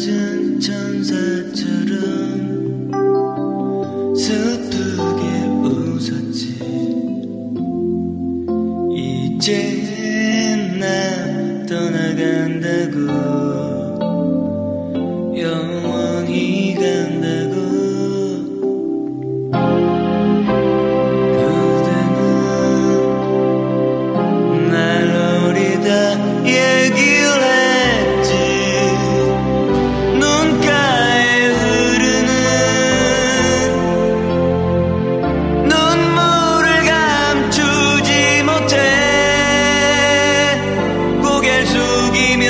맞은 천사처럼 슬프게 웃었지. 이제 나 떠나간다고, 영원히 간다고. 그대는 날 어리다 얘기를 했지. 눈가에 흐르는 눈물을 감추지 못해 고개를 숙이며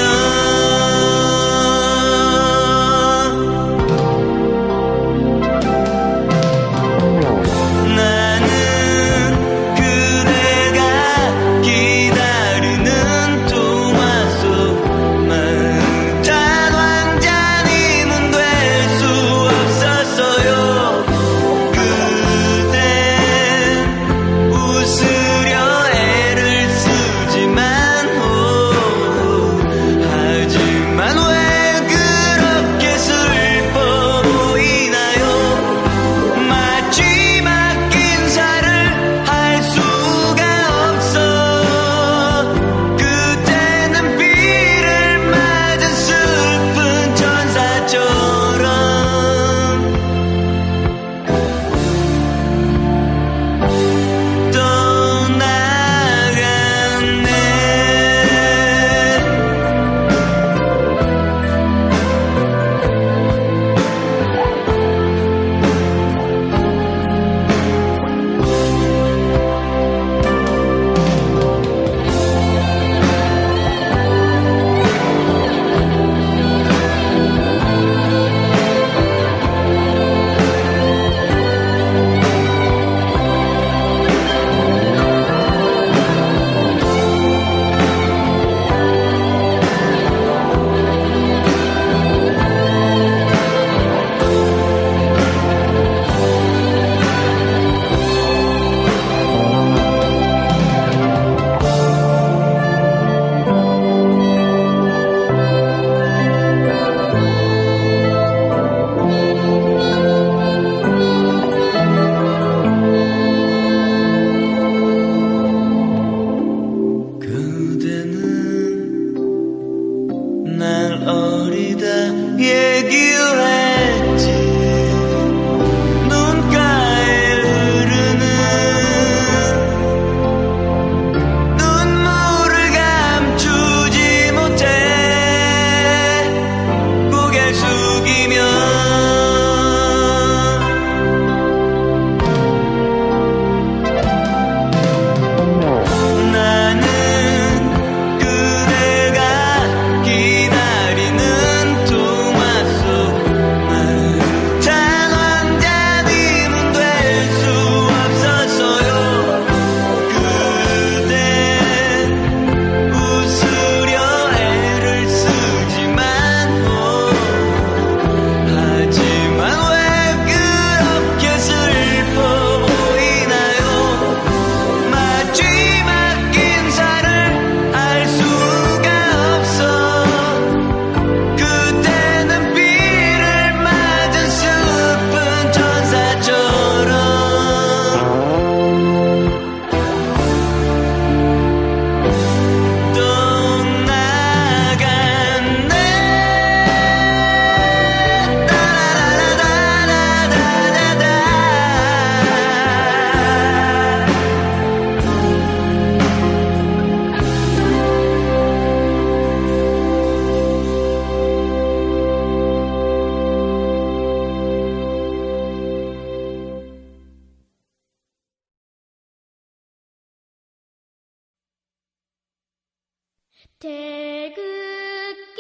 태극기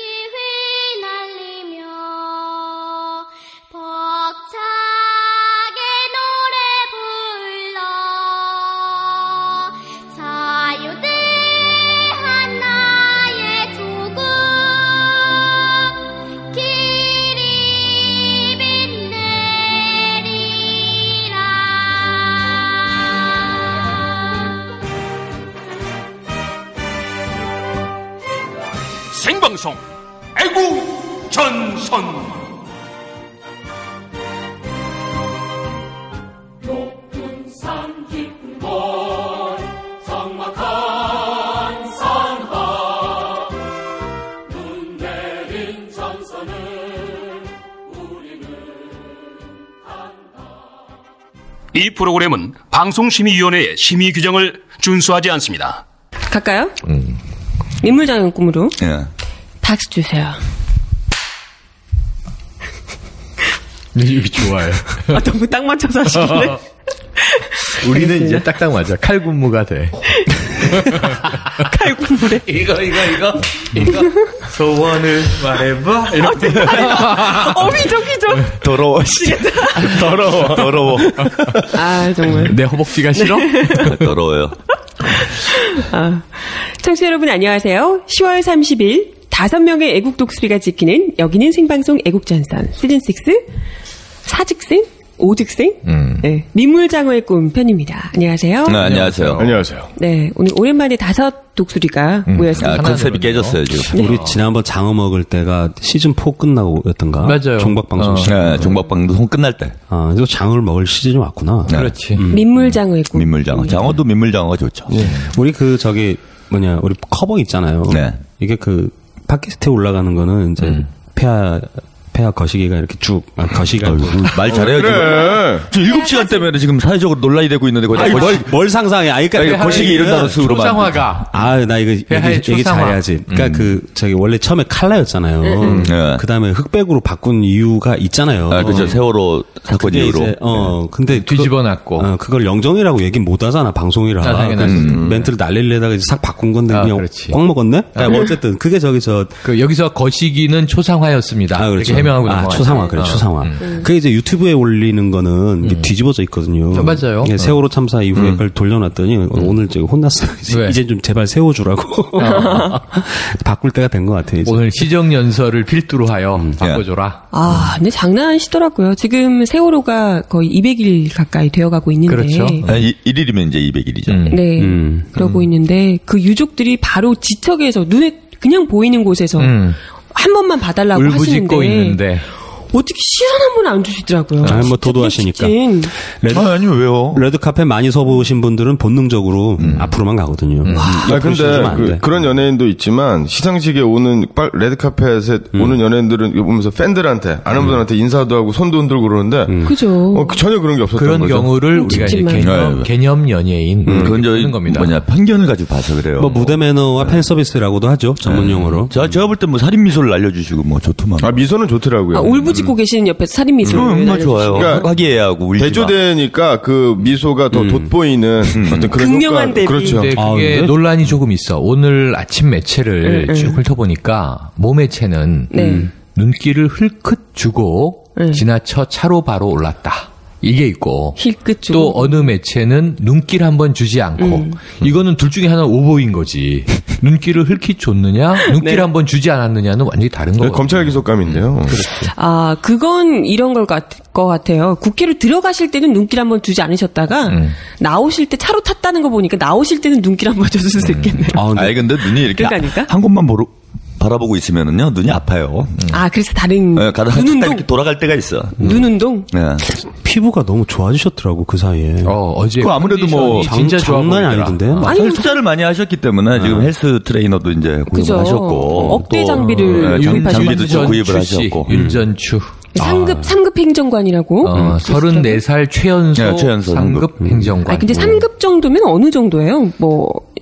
휘날리며 벅차게 노래 불러 자유대한 나의 조국 길이 빛내리라. 생방송 애국 전선. 높은 산 깊은 곳 적막한 산하 눈 내린 전선을 우리는 간다. 이 프로그램은 방송심의위원회의 심의 규정을 준수하지 않습니다. 갈까요? 민물장의 꿈으로. 예. 박수 주세요. 이게 좋아요. 아, 너무 딱 맞춰서 하시는데. 우리는 이제 딱딱 맞아. 칼군무가 돼. 칼군무래. 이거. 소원을 말해봐. 이렇게. 미적. 더러워. 더러워. 아, 정말. 내 허벅지가 싫어? 더러워요. 아, 청취자 여러분 안녕하세요. 10월 30일 5명의 애국 독수리가 지키는 여기는 생방송 애국전선 시즌6 4직생 5직생 네, 민물장어의 꿈 편입니다. 안녕하세요. 네, 안녕하세요. 안녕하세요. 네, 오늘 오랜만에 5 독수리가 모였습니다. 컨셉이 깨졌어요, 지금. 우리 지난번 장어 먹을 때가 시즌 4 끝나고였던가? 맞아요. 종박방송 시즌. 네, 종박방송 끝날 때. 아, 그래서 장어를 먹을 시즌이 왔구나. 네. 그렇지. 민물장어의 꿈. 민물장어. 장어도 민물장어가 좋죠. 우리 우리 커버 있잖아요. 네. 이게 팟캐스트에 올라가는 거는 이제 폐하 거시기가 이렇게 쭉, 거시기가 아니고. 말 잘해요, 지금. 7시간 때문에 지금 사회적으로 논란이 되고 있는데, 뭘 상상해. 그러니까 거시기 이런 단어 쓰으로 초상화가. 나 이거 얘기 잘해야지. 그러니까 원래 처음에 칼라였잖아요. 네. 그 다음에 흑백으로 바꾼 이유가 있잖아요. 그죠. 세월호 사건 이후로. 근데 뒤집어놨고. 그걸 영정이라고 얘기 못 하잖아, 방송이라. 당연하지. 멘트를 날리려다가 이제 싹 바꾼 건데, 그냥 그렇지. 꽉 먹었네? 어쨌든, 그게 여기서 거시기는 초상화였습니다. 그렇죠. 이렇게 해명하고 넘어가요. 초상화, 그래, 초상화. 그게 이제 유튜브에 올리는 거는 이게 뒤집어져 있거든요. 맞아요. 세월호 참사 이후에 그걸 돌려놨더니 오늘 제가 혼났어요. 이제 좀 제발 세워주라고. 바꿀 때가 된 것 같아요. 이제. 오늘 시정연설을 필두로 하여 바꿔줘라. 아, 근데 장난하시더라고요. 지금 세월호가 거의 200일 가까이 되어가고 있는데. 그렇죠. 1일이면 이제 200일이죠. 네. 그러고 있는데 그 유족들이 바로 지척에서 눈에 그냥 보이는 곳에서 한 번만 봐달라고 울부짖고 하시는데 있는데 어떻게 시선 한 번 안 주시더라고요. 뭐 도도하시니까. 아니, 왜요? 레드카페 많이 서보신 분들은 본능적으로 앞으로만 가거든요. 근데 그런 연예인도 있지만 시상식에 오는 레드카펫에 오는 연예인들은 이거 보면서 팬들한테 아는 분들한테 인사도 하고 손도 흔들고 그러는데 그죠. 전혀 그런 게 없었던 그런 거죠. 경우를 우리가 이제 개념 연예인 그건 하는 겁니다. 편견을 가지고 봐서 그래요. 무대 매너와 팬 서비스라고도 하죠. 전문 용어로. 제가 볼 때 살인 미소를 알려주시고 좋더만. 미소는 좋더라고요. 울부짖고 계시는 옆에서 살인미소. 정말 좋아요. 그러니까 화기애애하고 울지 마. 대조되니까 그 미소가 더 돋보이는 어떤 그런 극명한 효과. 대비. 그렇죠. 근데 그게 논란이 조금 있어. 오늘 아침 매체를 쭉 훑어보니까 모 매체는 눈길을 흘끗 주고 지나쳐 차로 바로 올랐다. 이게 있고 힐끗 주고. 또 어느 매체는 눈길 한번 주지 않고 이거는 둘 중에 하나는 오보인 거지. 눈길을 흘끗 줬느냐 눈길 한번 주지 않았느냐는 완전히 다른 거거든요. 검찰 기소감인데요. 아, 그건 이런 것 같아요. 국회로 들어가실 때는 눈길 한번 주지 않으셨다가 나오실 때 차로 탔다는 거 보니까 나오실 때는 눈길 한번 줬을 수도 있겠네요. 근데 눈이 이렇게 그러니까? 한 곳만 바라보고 있으면은요 눈이 아파요. 아, 그래서 다른 눈 눈운동 이렇게 돌아갈 때가 있어. 눈운동. 네. 피부가 너무 좋아지셨더라고 그 사이에. 어제 아무래도 진짜 장난이 아니던데. 아니 투자를 많이 하셨기 때문에 지금 헬스 트레이너도 이제 구입을 하셨고 억대 장비를 장비도 구입을 하셨고 윤전추 상급 행정관이라고. 34살 최연소 상급 행정관. 근데 3급 정도면 어느 정도예요?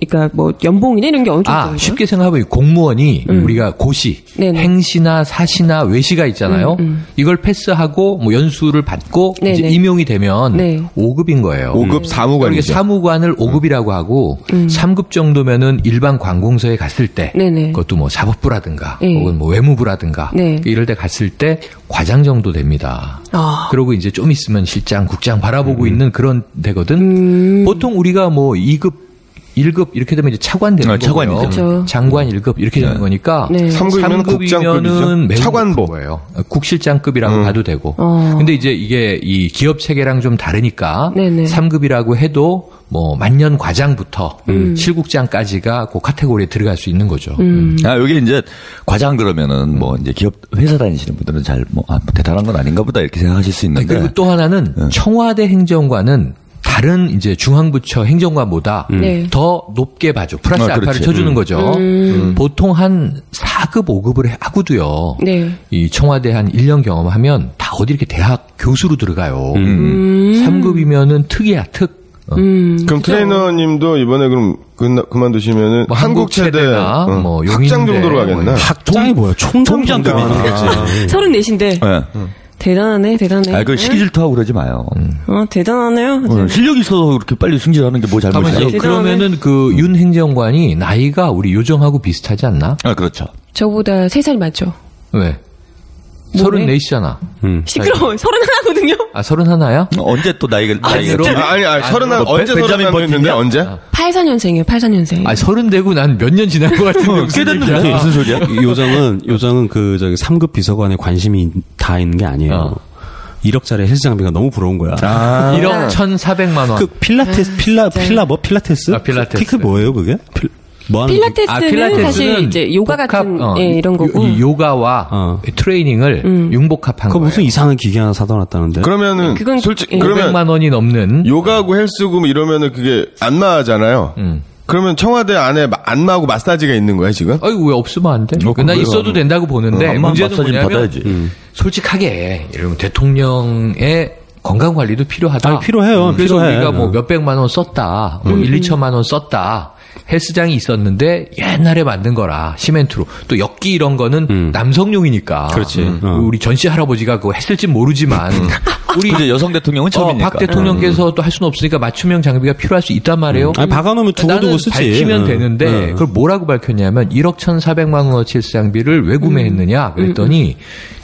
그러니까 연봉이나 이런 게 어느 정도예요? 쉽게 생각하면 공무원이 우리가 고시, 행시나 사시나 외시가 있잖아요. 이걸 패스하고 연수를 받고 이제 임용이 되면 5급인 거예요. 5급 사무관이죠. 그러니까 사무관을 5급이라고 하고 3급 정도면은 일반 관공서에 갔을 때 그것도 사법부라든가 혹은 외무부라든가 이럴 때 갔을 때 과장 정도 됩니다. 그리고 이제 좀 있으면 실장, 국장 바라보고 있는 그런 데거든. 보통 우리가 2급 1급 이렇게 되면 이제 차관 되는 거고요. 그렇죠. 장관 1급 이렇게 되는 거니까 3급이면 매우 차관보 거예요. 국실장급이라고 봐도 되고. 근데 이제 이게 이 기업 체계랑 좀 다르니까 3급이라고 해도 뭐 만년 과장부터 실국장까지가 그 카테고리에 들어갈 수 있는 거죠. 여기 이제 과장 그러면은 뭐 이제 기업 회사 다니시는 분들은 잘 뭐 대단한 건 아닌가 보다 이렇게 생각하실 수 있는데. 그리고 또 하나는 청와대 행정관은 다른 이제 중앙부처 행정관보다 더 높게 봐줘. 플러스 알파를 쳐주는 거죠. 보통 한 4급, 5급을 하고도요. 이 청와대 한 1년 경험하면 다 어디 이렇게 대학 교수로 들어가요. 3급이면은 특이야, 특. 그럼 트레이너님도 이번에 그럼 그만두시면은 뭐 한국체대나 뭐 학장 정도로 가겠나? 학장이 뭐야? 총장급이네. 34인데. 대단하네. 그 시기 질투하고 그러지 마요. 대단하네요. 실력이 있어서 그렇게 빨리 승진하는 게 뭐 잘못이야. 그러면은 그 윤 행정관이 나이가 우리 요정하고 비슷하지 않나? 그렇죠. 저보다 3살 많죠. 왜? 34이잖아. 시끄러워. 31거든요. 31이야? 언제 또 나이로? 아니, 31, 언제 31이었는데, 언제? 84년생이에요, 84년생. 30 되고 난 몇 년 지난 것 같은데. 꽤 됐는데. 무슨 소리야? 요정은 그, 3급 비서관에 관심이 다 있는 게 아니에요. 1억짜리 헬스 장비가 너무 부러운 거야. 1억 1,400만 원. 그 필라테스, 필라테스? 필라테스. 그게 뭐예요, 그게? 필라테스는 사실 이제 요가 같은 이런 거고. 이 요가와 트레이닝을 융복합한 거예요. 무슨 이상한 기계 하나 사다 놨다는데. 그러면은 그건 솔직히 500만 원이 넘는 요가하고 헬스고 이러면은 그게 안마하잖아요. 그러면 청와대 안에 안마하고 마사지가 있는 거야 지금? 아이고 왜 없으면 안 돼? 나 있어도 된다고 보는데 문제는 뭐냐면 솔직하게 이러면 대통령의 건강 관리도 필요하다. 필요해요. 그래서 우리가 뭐 몇백만 원 썼다, 뭐 1, 2천만 원 썼다. 헬스장이 있었는데 옛날에 만든 거라 시멘트로 또 엽기 이런 거는 남성용이니까. 그렇지. 우리 전씨 할아버지가 그거 했을지 모르지만 우리 이제 여성 대통령은 처음이니까. 박 대통령께서 또 할 수는 없으니까 맞춤형 장비가 필요할 수 있단 말이에요. 아니 박아놓으면 두고두고 쓰지. 밝히면 되는데 그걸 뭐라고 밝혔냐면 1억 1,400만 원어치 헬스 장비를 왜 구매했느냐 그랬더니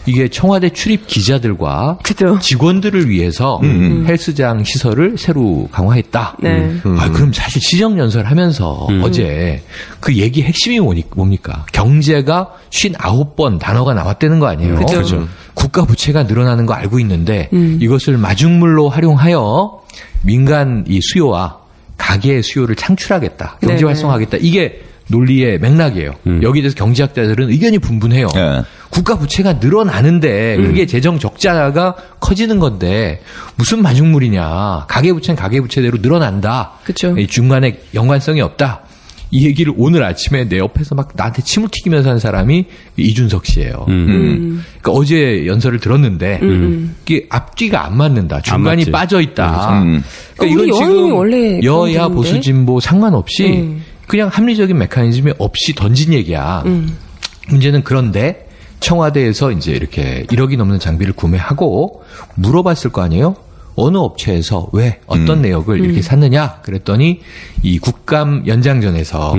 이게 청와대 출입 기자들과 직원들을 위해서 헬스장 시설을 새로 강화했다. 그럼 사실 시정연설하면서 어제 그 얘기 핵심이 뭡니까? 경제가 59번 단어가 나왔다는 거 아니에요? 그렇죠. 국가 부채가 늘어나는 거 알고 있는데 이것을 마중물로 활용하여 민간 이 수요와 가계의 수요를 창출하겠다. 경제 활성화하겠다. 이게 논리의 맥락이에요. 여기에 대해서 경제학자들은 의견이 분분해요. 국가 부채가 늘어나는데 그게 재정 적자가 커지는 건데 무슨 마중물이냐. 가계 부채는 가계 부채대로 늘어난다. 그렇죠. 중간에 연관성이 없다. 이 얘기를 오늘 아침에 내 옆에서 막 나한테 침을 튀기면서 한 사람이 이준석 씨예요. 그러니까 어제 연설을 들었는데 이게 앞뒤가 안 맞는다. 중간이 안 빠져 있다. 그러니까 이건 지금 원래 여야 보수 진보 상관없이 그냥 합리적인 메커니즘이 없이 던진 얘기야. 문제는 그런데 청와대에서 이제 이렇게 1억이 넘는 장비를 구매하고 물어봤을 거 아니에요? 어느 업체에서 왜 어떤 내역을 이렇게 샀느냐 그랬더니 이 국감 연장전에서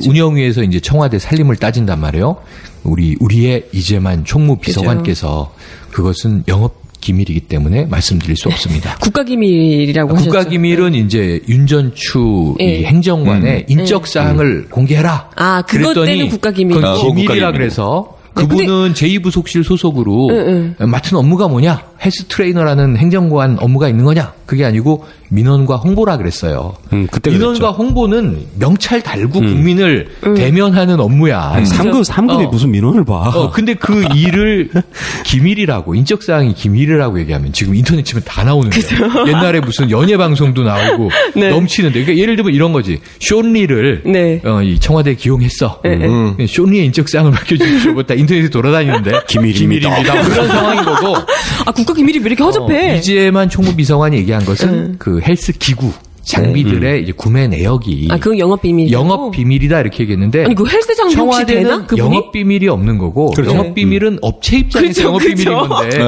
운영위에서 이제 청와대 살림을 따진단 말이에요. 우리의 이재만 총무비서관께서 그것은 영업 기밀이기 때문에 말씀드릴 수 없습니다. 국가기밀이라고 하셨죠. 국가기밀은 이제 윤전추 이 행정관의 인적 사항을 공개해라. 그것 때는 국가기밀. 그건 기밀이라 그래서 그분은 제2부속실 소속으로 맡은 업무가 뭐냐? 헬스 트레이너라는 행정관 업무가 있는 거냐? 그게 아니고 민원과 홍보라 그랬어요. 그때 민원과 그랬죠. 홍보는 명찰 달고 국민을 대면하는 업무야. 아니, 3급이 무슨 민원을 봐. 근데 그 일을 기밀이라고, 인적사항이 기밀이라고 얘기하면 지금 인터넷 치면 다 나오는데. 옛날에 무슨 연예방송도 나오고 넘치는데. 그러니까 예를 들면 이런 거지. 쇼리를 이 청와대에 기용했어. 쇼리의 인적사항을 밝혀주십시오. 다 인터넷에 돌아다니는데. 기밀입니다. 그런 상황인 거고. 국가기밀이 왜 이렇게 허접해? 이재만 총무비서관이 얘기한 것은 그 헬스 기구 장비들의 이제 구매 내역이 그건 영업 비밀. 영업 비밀이다 이렇게 얘기했는데 아니 그 헬스 장비 혹시 되나? 영업 비밀이 없는 거고 영업 비밀은 업체 입장에서 영업 비밀인 건데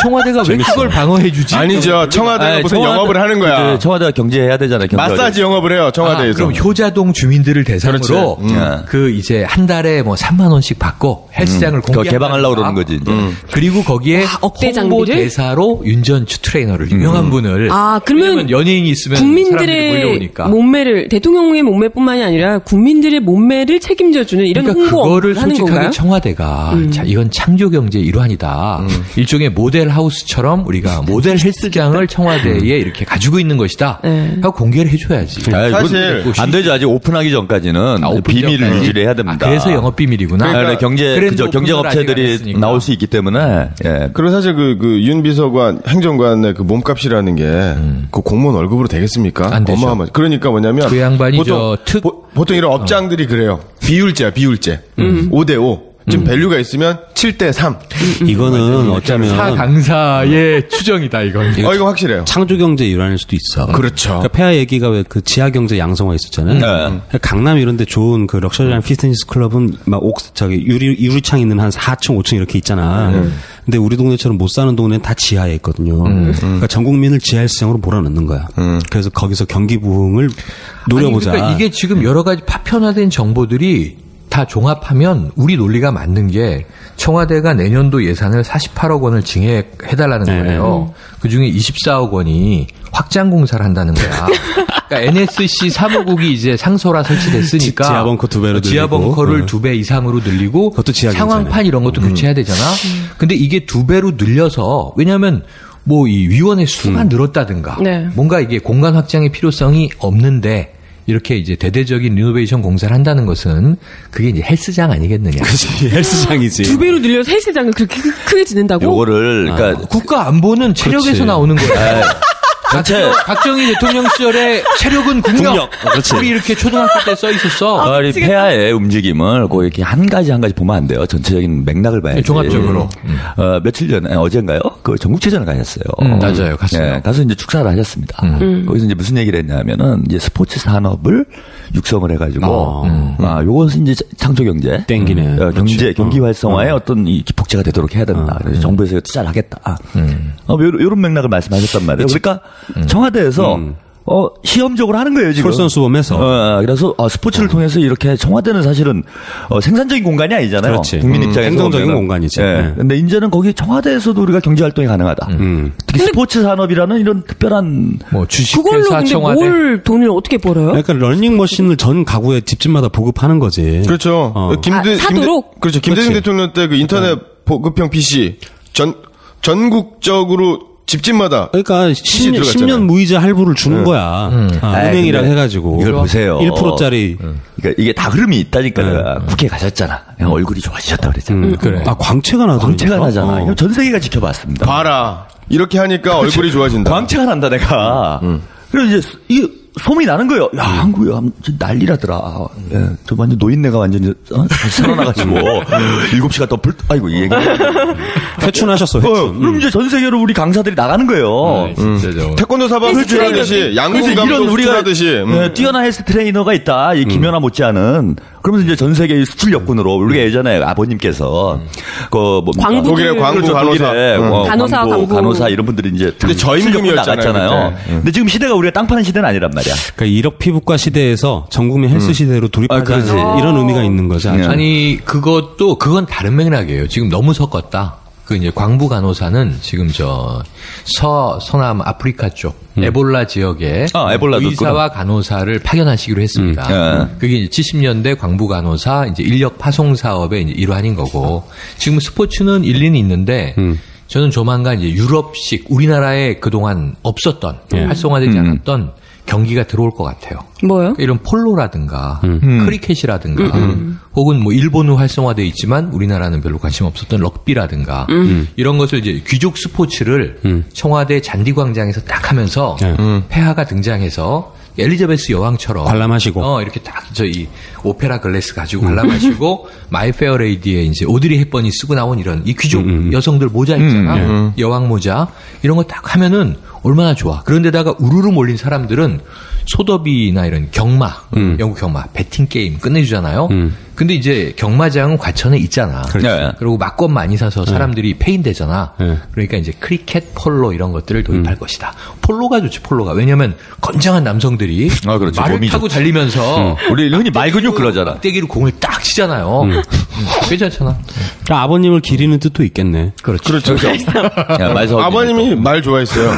청와대가 왜 그걸 방어해 주지? 아니죠. 청와대가 무슨 영업을 하는 거야. 청와대가 경제해야 되잖아요. 마사지 영업을 해요. 청와대에서. 그럼 효자동 주민들을 대상으로 그 이제 한 달에 뭐 3만 원씩 받고 헬스장을 개방하려고 그러는 거지. 이제. 그리고 거기에 억대 홍보 장비를? 대사로 윤전추 트레이너를 유명한 분을 그러면 연예인이 있으면 국민 국민들의 몸매를 대통령의 몸매뿐만이 아니라 국민들의 몸매를 책임져주는 이런 그러니까 홍보 그거를 하는 솔직하게 건가요? 청와대가 자, 이건 창조 경제의 일환이다. 일종의 모델 하우스처럼 우리가 모델 헬스장을 청와대에 이렇게 가지고 있는 것이다. 하고 공개를 해줘야지. 사실 안 되죠. 아직 오픈하기 전까지는 비밀을 유지를 해야 됩니다. 그래서 영업 비밀이구나. 그러니까 경쟁업체들이 나올 수 있기 때문에. 예. 그리고 사실 윤 비서관 행정관의 그 몸값이라는 게 그 공무원 월급으로 되겠습니까? 안 되죠. 어마어마하죠. 그러니까 뭐냐면 그 양반이 보통 이런 업장들이 그래요. 비율제야, 비율제. 5대5. 지금 밸류가 있으면 7대3. 이거는 어쩌면 사강사의 추정이다, 이건. 이거 확실해요. 창조경제 일환일 수도 있어. 그렇죠. 그러니까 폐하 얘기가 왜 그 지하경제 양성화 있었잖아요. 그러니까 강남 이런 데 좋은 그 럭셔리한 피트니스 클럽은 막 유리창 있는 한 4층, 5층 이렇게 있잖아. 근데 우리 동네처럼 못 사는 동네는 다 지하에 있거든요. 그러니까 전 국민을 지하 헬스장으로 몰아넣는 거야. 그래서 거기서 경기 부흥을 노려보자. 그러니까 이게 지금 여러 가지 파편화된 정보들이 다 종합하면 우리 논리가 맞는 게 청와대가 내년도 예산을 48억 원을 증액해달라는 거예요. 그중에 24억 원이 확장 공사를 한다는 거야. 그러니까 NSC 사무국이 이제 상소라 설치됐으니까 지하벙커 2배로 늘리고 지하벙커를 2배 이상으로 늘리고 상황판 이런 것도 교체해야 되잖아. 근데 이게 2배로 늘려서 왜냐하면 뭐 이 위원회 수가 늘었다든가 뭔가 이게 공간 확장의 필요성이 없는데 이렇게 이제 대대적인 리노베이션 공사를 한다는 것은 그게 이제 헬스장 아니겠느냐. 그렇지. 헬스장이지. 2배로 늘려서 헬스장을 그렇게 크게 짓는다고? 요거를 그러니까 국가 안보는 체력에서 나오는 거야. 박정희 대통령 시절에 체력은 국력. 우리 이렇게 초등학교 때 써 있었어. 이 폐하의 움직임을 꼭 이렇게 한 가지 보면 안 돼요. 전체적인 맥락을 봐야지. 종합적으로. 며칠 전에 어젠가요? 그 전국체전을 가셨어요. 맞아요, 갔어요. 네, 가서 이제 축사를 하셨습니다. 거기서 이제 무슨 얘기를 했냐면은 이제 스포츠 산업을 육성을 해가지고, 요것은 이제 창조 경제, 땡기네. 경기 활성화에 어떤 이 기폭제가 되도록 해야 된다. 그래서 정부에서 투자를 하겠다. 요런 맥락을 말씀하셨단 말이에요. 그러니까 청와대에서 시험적으로 하는 거예요, 지금. 솔선수범해서. 그래서 스포츠를 통해서 이렇게 청와대는 사실은 생산적인 공간이 아니잖아요. 그렇지. 국민 입장에서. 행정적인 공간이지. 네. 근데 이제는 거기 청와대에서도 우리가 경제 활동이 가능하다. 특히 스포츠 산업이라는 이런 특별한 뭐 주식회사, 그걸로 근데 청와대. 뭘 돈을 어떻게 벌어요? 그러니까 러닝머신을 전 가구의 집집마다 보급하는 거지. 그렇죠. 사도록? 그렇죠. 김대중 대통령 때 그 인터넷 보급형 PC 전국적으로 집집마다. 그러니까 10년 무이자 할부를 주는 거야. 은행이랑 해가지고. 이걸 보세요. 1%짜리. 그러니까 이게 다 흐름이 있다니까 내가 국회에 가셨잖아. 얼굴이 좋아지셨다 그랬잖아. 그래. 광채가 나더라고. 광채가 나잖아. 이거 전 세계가 지켜봤습니다. 봐라. 이렇게 하니까 얼굴이 좋아진다. 광채가 난다 내가. 그래서 이제 이게 소문이 나는 거예요. 야, 한국이 난리라더라. 예, 저 완전 노인네가 완전히 살아나가지고 7시가 더 아이고 이 얘기. 회춘하셨어. 회춘. 그럼 이제 전 세계로 우리 강사들이 나가는 거예요. 진짜죠. 태권도 사범 회춘하듯이 양궁 감독 회춘하듯이 뛰어난 헬스 트레이너가 있다. 이 김연아 못지않은. 그러면서 이제 전 세계의 수출 역군으로 우리가 예전에 아버님께서 독일의 광고 간호사 이런 분들이 이제 저임금이었잖아요. 근데 지금 시대가 우리가 땅 파는 시대는 아니란 말이야. 그러니까 1억 피부과 시대에서 전국민 헬스 시대로 돌입하자 이런 의미가 있는 거죠. 아니 그건 다른 맥락이에요. 지금 너무 섞었다. 그 이제 광부 간호사는 지금 서남 아프리카 쪽 에볼라 지역에 의사와 간호사를 파견하시기로 했습니다. 그게 이제 70년대 광부 간호사 이제 인력 파송 사업의 이제 일환인 거고 지금 스포츠는 일리는 있는데 저는 조만간 이제 유럽식 우리나라에 그동안 없었던 활성화되지 않았던 경기가 들어올 것 같아요. 뭐요? 이런 폴로라든가 크리켓이라든가 혹은 뭐 일본은 활성화되어 있지만 우리나라는 별로 관심 없었던 럭비라든가 이런 것을 이제 귀족 스포츠를 청와대 잔디광장에서 딱 하면서 폐하가 등장해서 엘리자베스 여왕처럼 관람하시고 이렇게 딱 이 오페라 글래스 가지고 관람하시고 마이 페어 레이디에 이제 오드리 헵번이 쓰고 나온 이런 이 귀족 여성들 모자 있잖아. 여왕 모자 이런 거 딱 하면은 얼마나 좋아. 그런데다가 우르르 몰린 사람들은 소더비나 이런 경마, 영국 경마, 배팅 게임 끝내주잖아요. 근데 이제 경마장은 과천에 있잖아. 그리고 막권 많이 사서 사람들이 페인되잖아. 그러니까 이제 크리켓, 폴로 이런 것들을 도입할 것이다. 폴로가 좋지, 폴로가. 왜냐면 건장한 남성들이 말을 타고 달리면서 우리 흔히 말 근육 그러잖아. 막대기로 공을 딱 치잖아요. 괜찮잖아. 그러니까 아버님을 기리는 뜻도 있겠네. 그렇죠. 야, 아버님이 말 좋아했어요.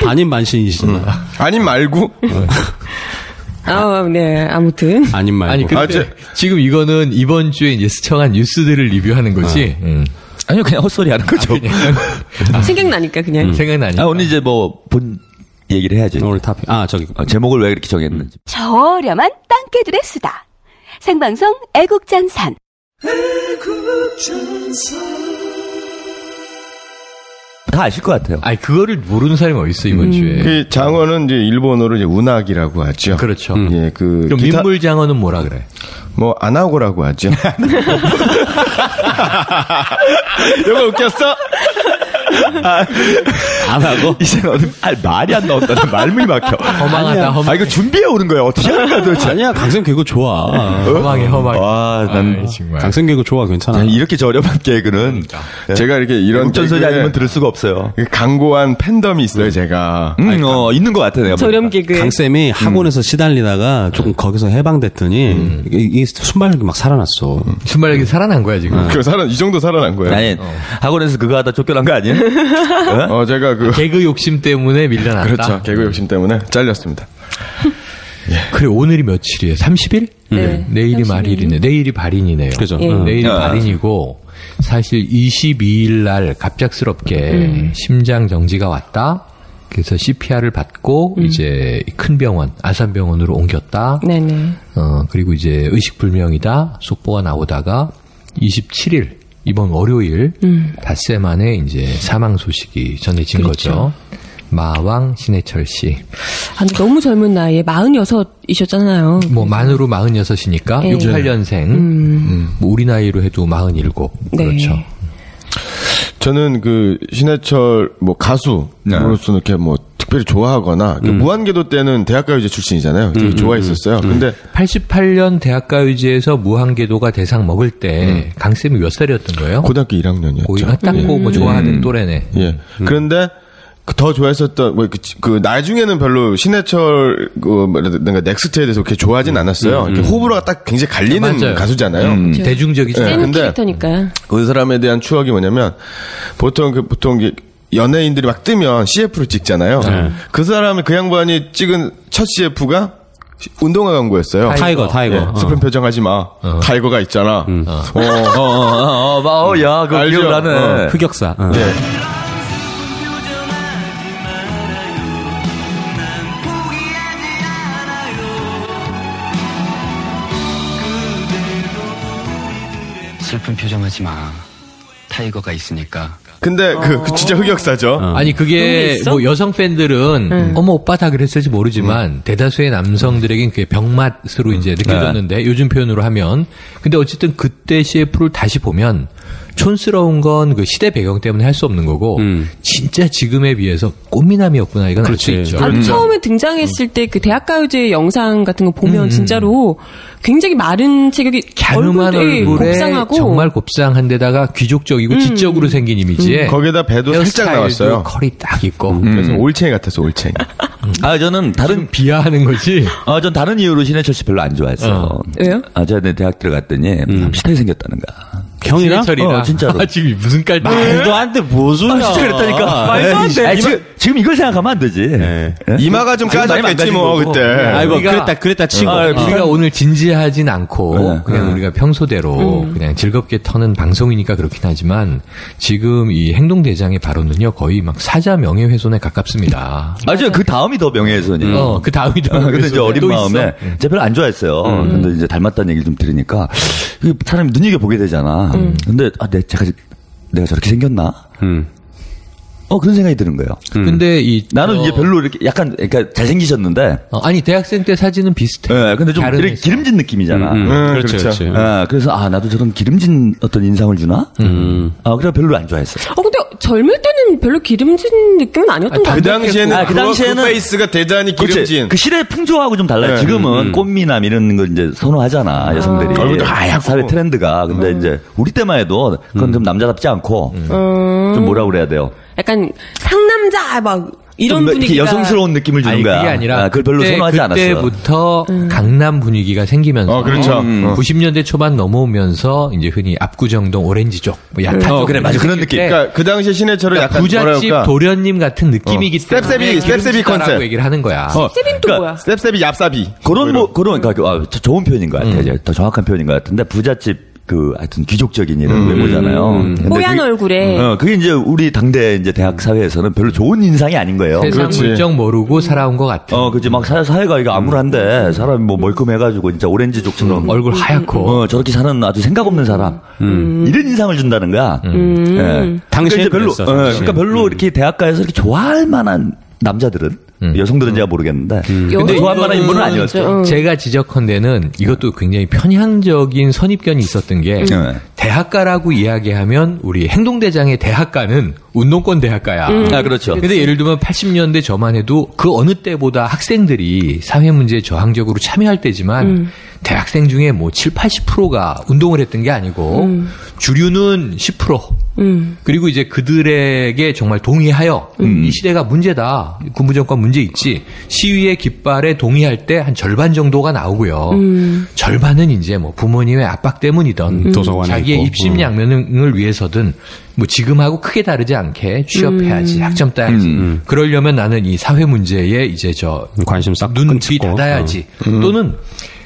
반인 만신이시잖아. 아님 말고 네, 아무튼. 아닌 말고. 아니, 근데 지금 이거는 이번 주에 이제 스쳐간 뉴스들을 리뷰하는 거지. 아니요, 그냥 헛소리 하는 거죠. 생각나니까 그냥. 생각나니까. 오늘 이제 뭐, 얘기를 해야지. 오늘 탑, 제목을 왜 이렇게 정했는지. 저렴한 땅개들의 수다. 생방송 애국전선. 다 아실 것 같아요. 아니, 그거를 모르는 사람이 어딨어, 이번 주에. 그 장어는 이제 일본어로 이제 운학이라고 하죠. 그렇죠. 예, 그럼 민물 장어는 뭐라 그래? 뭐, 아나고라고 하죠. 이거 웃겼어? 안 하고? 이제 너는 말이 안 나온다. 말문이 막혀. 허망하다, 허망해. 이거 준비해 오는 거야. 어떻게 하는 거야, 도대체. 아니야, 강쌤 개그 좋아. 허망해. 와, 난 정말. 강쌤 개그 좋아, 괜찮아. 이렇게 저렴한 개그는 제가 이렇게 이런 전설이 아니면 들을 수가 없어요. 강고한 팬덤이 있어요, 제가. 있는 것 같아, 내가. 저렴 개그. 강쌤이 학원에서 시달리다가 조금 거기서 해방됐더니 이 순발력이 막 살아났어. 순발력이 살아난 거야, 지금. 이 정도 살아난 거예요. 아니, 학원에서 그거 하다 쫓겨난 거 아니에요? 제가 개그 욕심 때문에 밀려났다. 그렇죠. 개그 욕심 때문에 잘렸습니다. 그래, 오늘이 며칠이에요? 30일? 네. 내일이 말일이네. 내일이 발인이네요. 그죠. 내일이 발인이고, 사실 22일 날 갑작스럽게 심장 정지가 왔다. 그래서 CPR을 받고, 이제 큰 병원, 아산병원으로 옮겼다. 네네. 그리고 이제 의식불명이다. 속보가 나오다가 27일, 이번 월요일, 닷새 만에 이제 사망 소식이 전해진 그렇죠. 거죠. 마왕 신해철 씨. 근데 너무 젊은 나이에 46이셨잖아요. 뭐 만으로 46이니까 네. 68년생. 뭐 우리 나이로 해도 47. 네. 그렇죠. 저는 그 신해철 뭐 가수로서 이렇게 뭐 특별히 좋아하거나 무한궤도 때는 대학가요제 출신이잖아요. 되게 좋아했었어요. 근데 88년 대학가요제에서 무한궤도가 대상 먹을 때 강쌤이 몇 살이었던 거예요? 고등학교 1학년이었죠. 딱고 뭐 좋아하는 또래네. 예. 그런데 더 좋아했었던 그 나중에는 별로 신해철 뭔가 넥스트에 대해서 그렇게 좋아하진 않았어요. 이렇게 호불호가 딱 굉장히 갈리는 맞아요. 가수잖아요. 대중적이죠. 센 캐릭터니까. 그 사람에 대한 추억이 뭐냐면 보통 연예인들이 막 뜨면 CF를 찍잖아요. 그 사람이 그 양반이 찍은 첫 CF가 운동화 광고였어요. 타이거. 예, 슬픈 표정하지 마. 타이거가 있잖아. 야, 그거 알죠? 기억나네. 흑역사. 네. 슬픈 표정하지 마. 타이거가 있으니까. 근데 그 진짜 흑역사죠. 아니 그게 뭐 여성 팬들은 어머 오빠 다 그랬을지 모르지만 대다수의 남성들에겐 그게 병맛으로 이제 느껴졌는데 요즘 표현으로 하면 근데 어쨌든 그때 CF를 다시 보면 촌스러운 건 그 시대 배경 때문에 할 수 없는 거고 진짜 지금에 비해서 꽃미남이었구나 이건 알 수 있죠. 처음에 등장했을 때 그 대학가요제 영상 같은 거 보면 진짜로 굉장히 마른 체격이 갸름한 얼굴에 곱상하고 정말 곱상한 데다가 귀족적이고 지적으로 생긴 이미지에 거기다 배도 살짝 나왔어요. 컬이 딱 있고 그래서 올챙이 같았어 올챙이. 저는 다른 비하하는 거지. 전 다른 이유로 신해철 씨 별로 안 좋아했어요. 왜요? 제가 대학 들어갔더니 비슷하게 생겼다는 거야. 형이랑? 진짜로. 지금 무슨 깔 말도 안 돼, 뭐 소리야. 진짜 그랬다니까. 말도 안 돼. 지금 이걸 생각하면 안 되지. 네. 이마가 좀 까졌겠지 뭐 그때. 아이고 그랬다 치고. 우리가 오늘 진지하진 않고 그냥 우리가 평소대로 그냥 즐겁게 터는 방송이니까 그렇긴 하지만 지금 이 행동대장의 발언은요 거의 막 사자 명예훼손에 가깝습니다. 제가 그 다음이 더 명예훼손이에요. 그 다음이 더 근데 이제 어린 마음에 있어? 제가 별로 안 좋아했어요. 근데 이제 닮았다는 얘기를 좀 들으니까 사람이 눈여겨보게 되잖아. 근데 내가 저렇게 생겼나? 그런 생각이 드는 거예요. 근데 나는 이제 별로 이렇게 약간, 그러니까 잘생기셨는데. 아니, 대학생 때 사진은 비슷해. 네, 근데 좀 이렇게 기름진 느낌이잖아. 그렇죠. 그래서, 나도 저런 기름진 어떤 인상을 주나? 그래서 별로 안 좋아했어. 근데 젊을 때는 별로 기름진 느낌은 아니었던 것 같아요. 그 당시에는 그 페이스가 대단히 기름진. 그 시대 풍조하고 좀 달라요. 지금은 꽃미남 이런 거 이제 선호하잖아, 여성들이. 얼굴도 하얗고. 사회 트렌드가. 근데 이제 우리 때만 해도 그건 좀 남자답지 않고 좀 뭐라 그래야 돼요. 약간 상남자 막 이런 좀 분위기가 여성스러운 느낌을 주는 거야. 그게 아니라 그걸 별로 선호하지 않았어. 그때부터 강남 분위기가 생기면서 그렇죠. 90년대 초반 넘어오면서 이제 흔히 압구정동 오렌지족, 뭐 야타족, 그래 맞아 그런 느낌. 그러니까 그 당시에 신해철은 약간 부잣집 뭐랄까 도련님 같은 느낌이기 때문에 셉셉이 컨셉 얘기를 하는 거야. 셉셉이 또 뭐야? 셉셉이 얍삽이 그런 그러니까 좋은 표현인 것 같아요. 이제 더 정확한 표현인 것 같은데 부잣집 하여튼 귀족적인 이런 외모잖아요. 뽀얀 얼굴에. 그게 이제 우리 당대 이제 대학 사회에서는 별로 좋은 인상이 아닌 거예요. 세상 물정 모르고 살아온 것 같아. 그지 막 사회가 이거 암울한데 사람이 뭐 멀끔해가지고 진짜 오렌지족처럼 얼굴 하얗고 저렇게 사는 아주 생각 없는 사람 이런 인상을 준다는 거야. 당시에 별로 그러니까 별로 이렇게 대학가에서 이렇게 좋아할 만한 남자들은 여성들은 제가 모르겠는데 근데 좋아할 만한 인물은 아니었죠. 제가 지적한 이것도 굉장히 편향적인 선입견이 있었던 게 대학가라고 이야기하면 우리 행동대장의 대학가는 운동권 대학가야. 그렇죠. 근데 예를 들면 80년대 저만 해도 그 어느 때보다 학생들이 사회 문제에 저항적으로 참여할 때지만 대학생 중에 뭐 7, 80%가 운동을 했던 게 아니고 주류는 10%. 그리고 이제 그들에게 정말 동의하여 이 시대가 문제다. 군부정권 문제 있지. 시위의 깃발에 동의할 때 한 절반 정도가 나오고요. 절반은 이제 뭐 부모님의 압박 때문이든 자기의 있고. 입심양면을 위해서든 뭐 지금하고 크게 다르지 않게 취업해야지, 학점 따야지. 그러려면 나는 이 사회 문제에 이제 관심 싹 눈이 닫아야지. 또는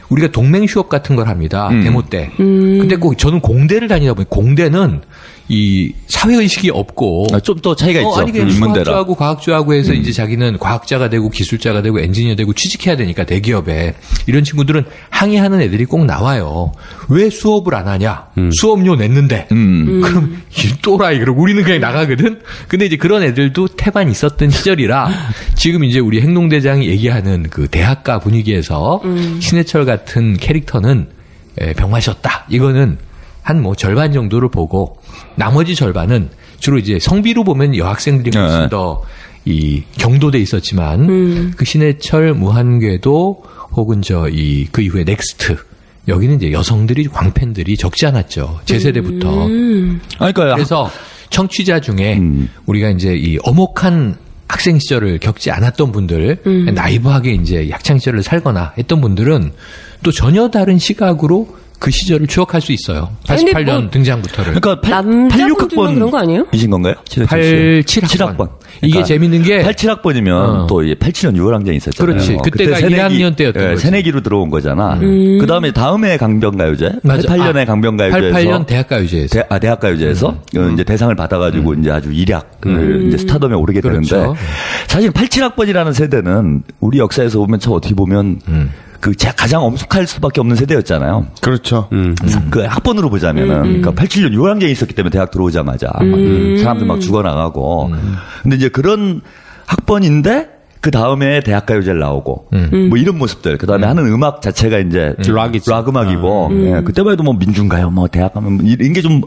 우리가 동맹 휴업 같은 걸 합니다. 데모 때. 근데 꼭 저는 공대를 다니다 보니 공대는 이 사회의식이 없고 좀 더 차이가 있죠. 아니 그냥 수학자하고 과학자하고 해서 이제 자기는 과학자가 되고 기술자가 되고 엔지니어 되고 취직해야 되니까 대기업에 이런 친구들은 항의하는 애들이 꼭 나와요. 왜 수업을 안 하냐? 수업료 냈는데. 그럼 이 또라이 그러고 우리는 그냥 나가거든. 근데 이제 그런 애들도 태반 있었던 시절이라 지금 이제 우리 행동대장이 얘기하는 그 대학가 분위기에서 신해철 같은 캐릭터는 병마셨다. 이거는 한 뭐 절반 정도를 보고 나머지 절반은 주로 이제 성비로 보면 여학생들이 훨씬 더 이 경도돼 있었지만 그 신해철 무한궤도 혹은 그 이후에 넥스트 여기는 이제 여성들이 광팬들이 적지 않았죠. 제 세대부터. 그래서 청취자 중에 우리가 이제 이 엄혹한 학생 시절을 겪지 않았던 분들, 나이브하게 이제 학창 시절을 살거나 했던 분들은 또 전혀 다른 시각으로 그 시절을 추억할 수 있어요. 88년 뭐 그러니까 등장부터를. 86학번 그런 거 아니에요? 이신 건가요? 87학번. 이게 그러니까 재밌는 게 87학번이면 또 87년 6월 항쟁이 있었잖아요. 그렇지. 그때가 1학년 때였던 거지. 새내기로 들어온 거잖아. 그다음에 다음에 강변가요제. 88년에 강변가요제에서 88년 대학가요제에서 대학가요제에서 이제 대상을 받아가지고 이제 아주 일약을 이제 스타덤에 오르게 그렇죠. 되는데 사실 87학번이라는 세대는 우리 역사에서 보면 참 어떻게 보면 그 가장 엄숙할 수밖에 없는 세대였잖아요. 그렇죠. 그 학번으로 보자면은 그러니까 87년 6월 항쟁이 있었기 때문에 대학 들어오자마자 사람들 막 죽어나가고 근데 이제 그런 학번인데 그 다음에 대학가요제를 나오고 뭐 이런 모습들 그 다음에 하는 음악 자체가 이제 락 음악이고 그때만 해도 뭐 민중가요 뭐 대학가면 이런 게 좀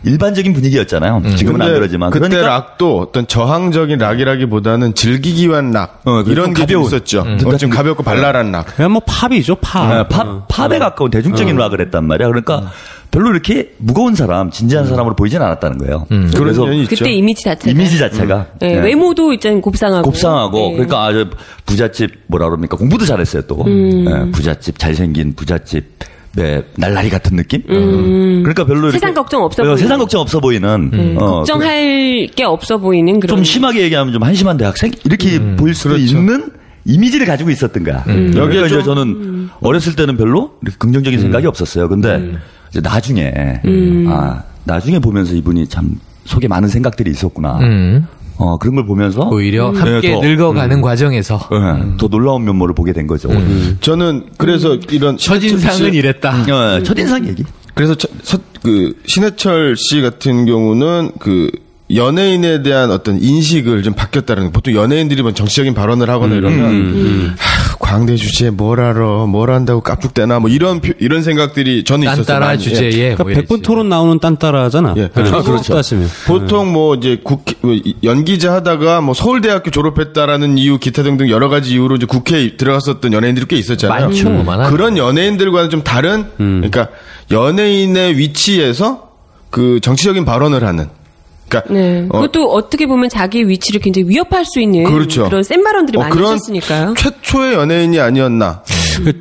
일반적인 분위기였잖아요. 지금은 안 그러지만 그때 그러니까 락도 어떤 저항적인 락이라기보다는 즐기기 위한 락 이런 게 좀 있었죠. 좀 가볍고 발랄한 락. 그냥 뭐 팝이죠 팝. 팝에 가까운 대중적인 락을 했단 말이야. 그러니까 별로 이렇게 무거운 사람, 진지한 사람으로 보이진 않았다는 거예요. 그래서 그때 이미지 자체가 외모도 있잖아요. 곱상하고. 그러니까 아주 부잣집 뭐라 그럽니까? 공부도 잘했어요 또. 부잣집 잘생긴 부잣집. 날라리 같은 느낌? 그러니까 별로 세상 걱정 없어 보이는. 세상 걱정 없어 보이는. 걱정할 게 없어 보이는 그런. 좀 심하게 얘기하면 좀 한심한 대학생 이렇게 보일 수도 있는 이미지를 가지고 있었던 거야. 여기에 이제 저는 어렸을 때는 별로 이렇게 긍정적인 생각이 없었어요. 근데 이제 나중에 보면서 이분이 참 속에 많은 생각들이 있었구나. 그런 걸 보면서 오히려 함께 늙어가는 과정에서 더 놀라운 면모를 보게 된 거죠. 저는 그래서 이런 첫인상은 이랬다. 첫인상 얘기. 그래서 그 신해철 씨 같은 경우는 그 연예인에 대한 어떤 인식을 좀 바뀌었다는 거. 보통 연예인들이 뭐 정치적인 발언을 하거나 이러면 광대 주제에 뭘 알아, 뭘 안다고 깝죽대나 뭐 이런 생각들이 저는 있었어요. 딴따라 주제에 그러니까 100분 토론 나오는 딴따라잖아. 예, 그렇죠. 보통 뭐 이제 연기자 하다가 뭐 서울대학교 졸업했다라는 이유 기타 등등 여러 가지 이유로 이제 국회에 들어갔었던 연예인들이 꽤 있었잖아요. 많죠. 그런 연예인들과는 좀 다른 그러니까 연예인의 위치에서 그 정치적인 발언을 하는 그러니까 네. 그것도 어떻게 보면 자기의 위치를 굉장히 위협할 수 있는 그렇죠. 그런 센 발언들이 많이 그런 있었으니까요. 최초의 연예인이 아니었나.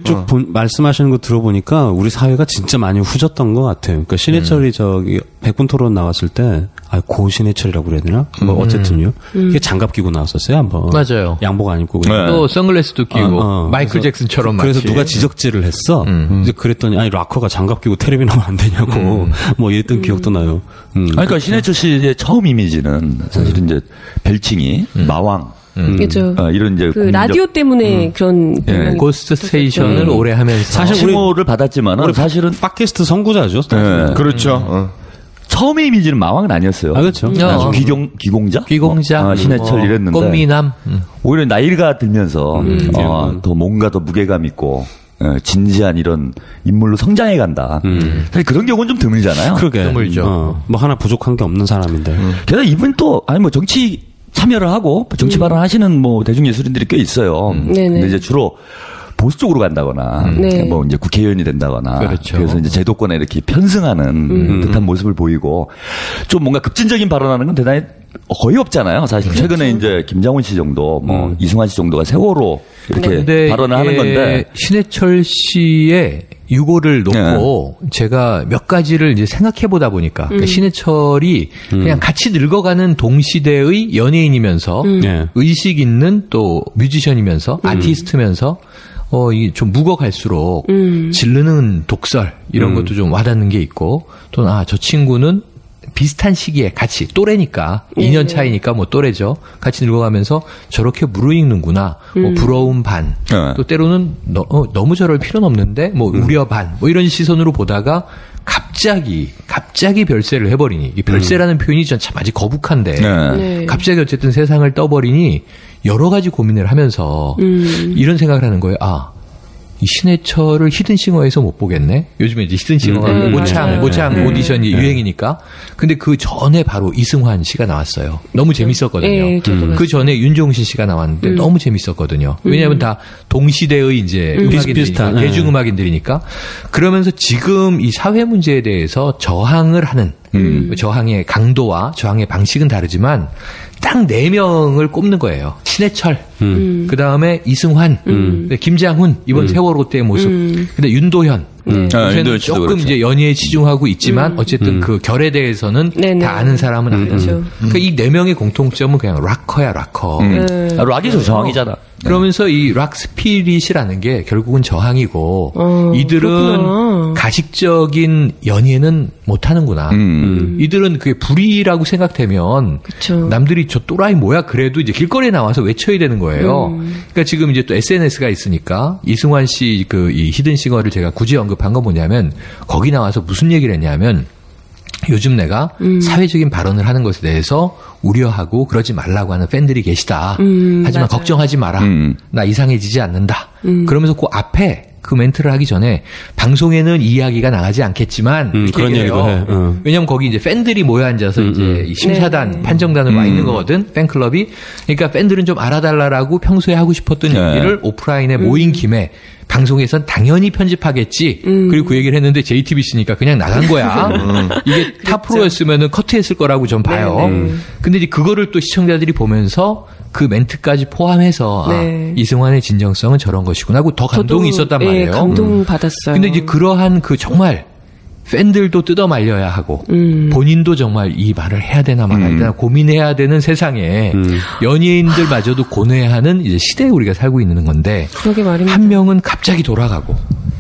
쭉 말씀하시는 거 들어보니까 우리 사회가 진짜 많이 후졌던 것 같아요. 그러니까 신해철이 저기 백분 토론 나왔을 때, 고 신해철이라고 그래야 되나? 뭐 어쨌든요. 이게 장갑 끼고 나왔었어요 한번. 맞아요. 양복 안 입고. 네. 또 선글라스도 끼고 마이클 잭슨처럼. 그래서 마치. 누가 지적질을 했어. 이제 그랬더니 아니 락커가 장갑 끼고 텔레비 나오면 안 되냐고 뭐 이랬던 기억도 나요. 그러니까 신해철 씨의 처음 이미지는 사실은 이제 별칭이 마왕. 그렇죠. 이런 이제 그 라디오 때문에 그런 고스트 스테이션을 오래 하면서 사실 칭호를 받았지만은 사실은 팟캐스트 선구자죠. 네. 그렇죠. 처음의 이미지는 마왕은 아니었어요. 그렇죠. 귀공자? 신해철 이랬는데. 꽃미남. 오히려 나이가 들면서 더 뭔가 더 무게감 있고 진지한 이런 인물로 성장해 간다. 사실 그런 경우는 좀 드물잖아요. 그러게. 드물죠. 뭐 하나 부족한 게 없는 사람인데. 게다가 이분 또 뭐 정치 참여를 하고 정치 발언하시는 뭐 대중예술인들이 꽤 있어요. 근데 이제 주로 보수 쪽으로 간다거나 뭐 이제 국회의원이 된다거나 그렇죠. 그래서 이제 제도권에 이렇게 편승하는 듯한 모습을 보이고 좀 뭔가 급진적인 발언하는 건 대단히 거의 없잖아요. 사실 최근에 이제 김장훈 씨 정도 뭐 이승환 씨 정도가 세월호 이렇게 발언을 하는 건데 신해철 씨의 유고를 놓고 제가 몇 가지를 이제 생각해 보다 보니까 그러니까 신해철이 그냥 같이 늙어가는 동시대의 연예인이면서 의식 있는 또 뮤지션이면서 아티스트면서 이게 좀 묵어갈수록 질르는 독설 이런 것도 좀 와닿는 게 있고 또 저 친구는 비슷한 시기에 같이 또래니까 2년 차이니까 뭐 또래죠. 같이 늙어가면서 저렇게 무르익는구나. 뭐 부러움 반. 또 때로는 너무 저럴 필요는 없는데 뭐 우려 반. 뭐 이런 시선으로 보다가 갑자기 별세를 해버리니 이 별세라는 표현이 전 참 아직 거북한데 갑자기 어쨌든 세상을 떠버리니 여러 가지 고민을 하면서 이런 생각을 하는 거예요. 이 신해철을 히든싱어에서 못 보겠네. 요즘에 이제 히든싱어가 모창 오디션이 유행이니까. 근데 그 전에 바로 이승환 씨가 나왔어요. 너무 재밌었거든요. 그 전에 윤종신 씨가 나왔는데 너무 재밌었거든요. 왜냐하면 다 동시대의 이제 음악인들이니까, 대중음악인들이니까. 그러면서 지금 이 사회 문제에 대해서 저항을 하는 저항의 강도와 저항의 방식은 다르지만 딱 4명을 꼽는 거예요. 신해철, 그 다음에 이승환, 김장훈, 이번 세월호 때의 모습, 근데 윤도현, 요새는 조금 그렇죠. 이제 연예에 치중하고 있지만 어쨌든 그 결에 대해서는 다 아는 사람은 아니죠. 그러니까 이 4명의 공통점은 그냥 락커야, 락커. 락이죠, 저항이잖아. 그러면서 이 락 스피릿이라는 게 결국은 저항이고 이들은 그렇구나. 가식적인 연예는 못하는구나. 이들은 그게 불의라고 생각되면 그쵸. 남들이 저 또라이 뭐야 그래도 이제 길거리에 나와서 외쳐야 되는 거예요. 그러니까 지금 이제 또 SNS가 있으니까 이승환 씨 그 이 히든싱어를 제가 굳이 언급한 건 뭐냐면 거기 나와서 무슨 얘기를 했냐면 요즘 내가 사회적인 발언을 하는 것에 대해서 우려하고 그러지 말라고 하는 팬들이 계시다. 하지만 맞아요. 걱정하지 마라. 나 이상해지지 않는다. 그러면서 그 앞에 그 멘트를 하기 전에 방송에는 이 이야기가 나가지 않겠지만 그런 얘기도 해. 왜냐면 거기 이제 팬들이 모여 앉아서 이제 심사단, 네. 판정단으로 와 있는 거거든. 팬클럽이. 그러니까 팬들은 좀 알아달라라고 평소에 하고 싶었던 얘기를 오프라인에 모인 김에 방송에선 당연히 편집하겠지. 그리고 그 얘기를 했는데 JTBC니까 그냥 나간 거야. 이게 타 프로였으면은 커트했을 거라고 전 봐요. 근데 이제 그거를 또 시청자들이 보면서 그 멘트까지 포함해서 네. 이승환의 진정성은 저런 것이구나 하고 더 감동이 있었단 말이에요. 네, 감동 받았어요. 근데 이제 그러한 그 정말 팬들도 뜯어 말려야 하고 본인도 정말 이 말을 해야 되나 말아야 되나 고민해야 되는 세상에 연예인들마저도 고뇌하는 이제 시대에 우리가 살고 있는 건데 한 명은 갑자기 돌아가고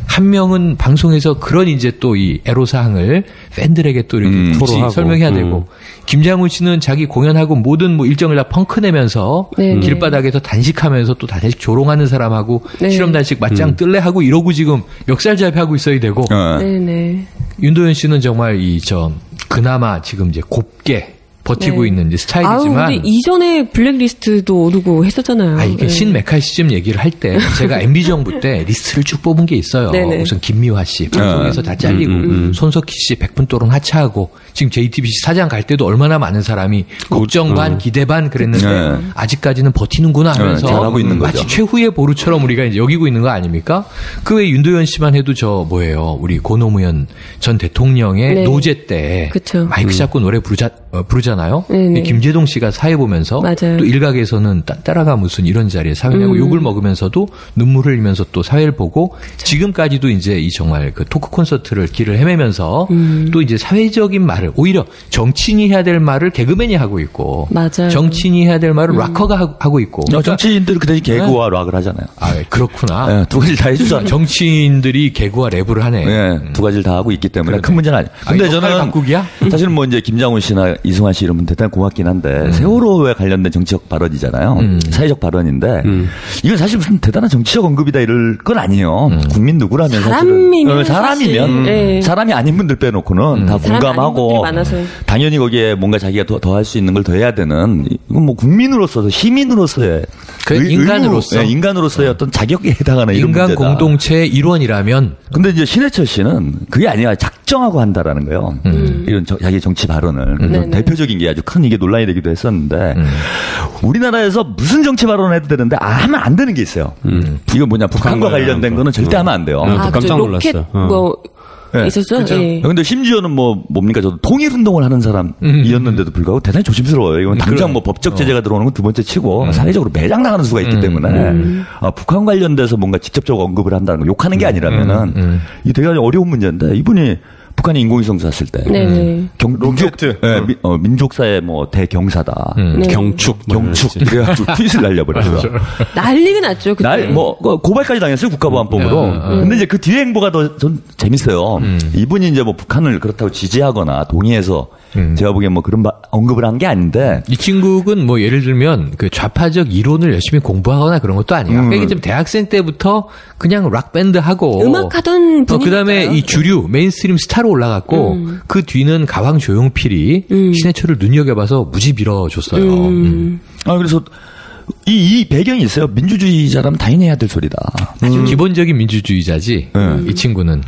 한 명은 방송에서 그런 이제 또 이 애로사항을 팬들에게 또 이렇게 굳이 설명해야 되고 김장훈 씨는 자기 공연하고 모든 뭐 일정을 다 펑크내면서 길바닥에서 단식하면서 또 단식 조롱하는 사람하고 실험 단식 맞짱 뜰래 하고 이러고 지금 멱살잡이하고 있어야 되고 윤도현 씨는 정말 그나마 지금 이제 곱게 버티고 있는 이제 스타일이지만. 근데 이전에 블랙리스트도 오르고 했었잖아요. 이게 신메칼시즘 얘기를 할 때 제가 MB 정부 때 리스트를 쭉 뽑은 게 있어요. 네네. 우선 김미화 씨 방송에서 다 잘리고 손석희 씨 100분 토론 하차하고 지금 JTBC 사장 갈 때도 얼마나 많은 사람이 걱정 반 기대 반 그랬는데 아직까지는 버티는구나 하면서 잘하고 있는 거죠. 마치 최후의 보루처럼 우리가 이제 여기고 있는 거 아닙니까? 그 외에 윤도현 씨만 해도 우리 고노무현 전 대통령의 노제 때 그쵸. 마이크 잡고 노래 부르잖아요. 하잖아요. 네네. 김재동 씨가 사회 보면서 맞아요. 또 일각에서는 따라가 무슨 이런 자리에 사회냐고 욕을 먹으면서도 눈물 흘리면서 또 사회를 보고 지금까지도 이제 이 정말 그 토크 콘서트를 길을 헤매면서 또 이제 사회적인 말을 오히려 정치인이 해야 될 말을 개그맨이 하고 있고 맞아요. 정치인이 해야 될 말을 락커가 하고 있고 그러니까 정치인들은 그 대신 개그와 락을 하잖아요. 아 그렇구나. 네, 두 가지를 다 해주잖아요. 정치인들이 개그와 랩을 하네. 네, 두 가지를 다 하고 있기 때문에 큰 문제는 아니에요. 근데 저는 바꾸기야? 사실은 뭐 이제 김장훈 씨나 이승환 씨 이러면 대단히 고맙긴 한데 세월호에 관련된 정치적 발언이잖아요. 사회적 발언인데 이건 사실 무슨 대단한 정치적 언급이다 이럴 건 아니에요. 국민 누구라면 사람이면 네. 사람이 아닌 분들 빼놓고는 다 공감하고 당연히 거기에 뭔가 자기가 더 할 수 있는 걸 더 해야 되는 이건 뭐 국민으로서 시민으로서의 인간으로서의 어떤 자격에 해당하는 이런 인간 문제다. 공동체의 일원이라면. 근데 이제 신해철 씨는 그게 아니라 작정하고 한다라는 거예요. 이런 자기 정치 발언을. 대표적인 게 아주 큰 이게 논란이 되기도 했었는데 우리나라에서 무슨 정치 발언을 해도 되는데 하면 안 되는 게 있어요. 이건 뭐냐 북한과 관련된 거는 절대 하면 안 돼요. 깜짝 놀랐어요. 네. 있었죠. 예. 근데 심지어는 뭡니까 저도 통일운동을 하는 사람이었는데도 불구하고 대단히 조심스러워요. 이건 당장 뭐 법적 제재가 들어오는 건 두 번째 치고 사회적으로 매장 나가는 수가 있기 때문에 북한 관련돼서 뭔가 직접적으로 언급을 한다는 거 욕하는 게 아니라면은 이 되게 어려운 문제인데 이분이 북한이 인공위성 쐈을 때 민족사의 뭐 대경사다. 경축 그래가지고 트윗을 날려버렸어요. 난리가 났죠. 그때. 고발까지 당했어요 국가보안법으로. 근데 이제 그 뒤에 행보가 더 전 재밌어요. 이분이 이제 뭐 북한을 그렇다고 지지하거나 동의해서 제가 보기엔 뭐 그런 언급을 한 게 아닌데 이 친구는 뭐 예를 들면 그 좌파적 이론을 열심히 공부하거나 그런 것도 아니야. 그러니까 좀 대학생 때부터 그냥 락 밴드 하고 음악하던 분이 그다음에 이 주류 메인스트림 스타로 올라갔고 그 뒤는 가왕 조용필이 신해철을 눈여겨봐서 무지 밀어줬어요. 그래서 이 배경이 있어요. 민주주의자라면 당연히 해야 될 소리다. 아주 기본적인 민주주의자지. 이 친구는.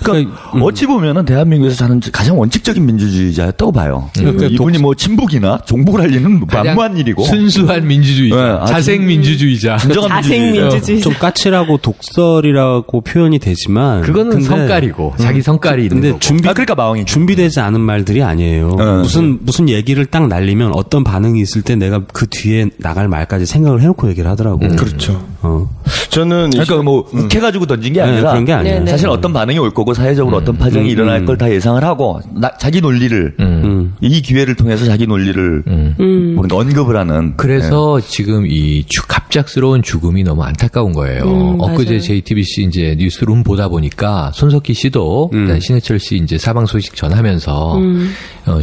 그러니까 어찌 보면은 대한민국에서 사는 가장 원칙적인 민주주의자였다고 봐요. 이분이 뭐 친북이나 종북을 할 리는 만무한 일이고 순수한 민주주의자, 자생 민주주의자, 진정한 민주주의자. 좀 까칠하고 독설이라고 표현이 되지만 그거는 성깔이고 자기 성깔이 있는 거고. 그러니까 마왕이 준비되지 않은 말들이 아니에요. 무슨 얘기를 딱 날리면 어떤 반응이 있을 때 내가 그 뒤에 나갈 말까지 생각을 해놓고 얘기를 하더라고. 그렇죠. 저는 그러니까 뭐 욱해가지고 던진 게 아니라 그런 게 아니에요. 사실 어떤 반응이 올 거고 사회적으로 어떤 파장이 일어날 걸 다 예상을 하고 자기 논리를 이 기회를 통해서 자기 논리를 언급을 하는. 그래서 지금 이 갑작스러운 죽음이 너무 안타까운 거예요. 엊그제 맞아요. JTBC 이제 뉴스룸 보다 보니까 손석희 씨도 신해철 씨 이제 사망 소식 전하면서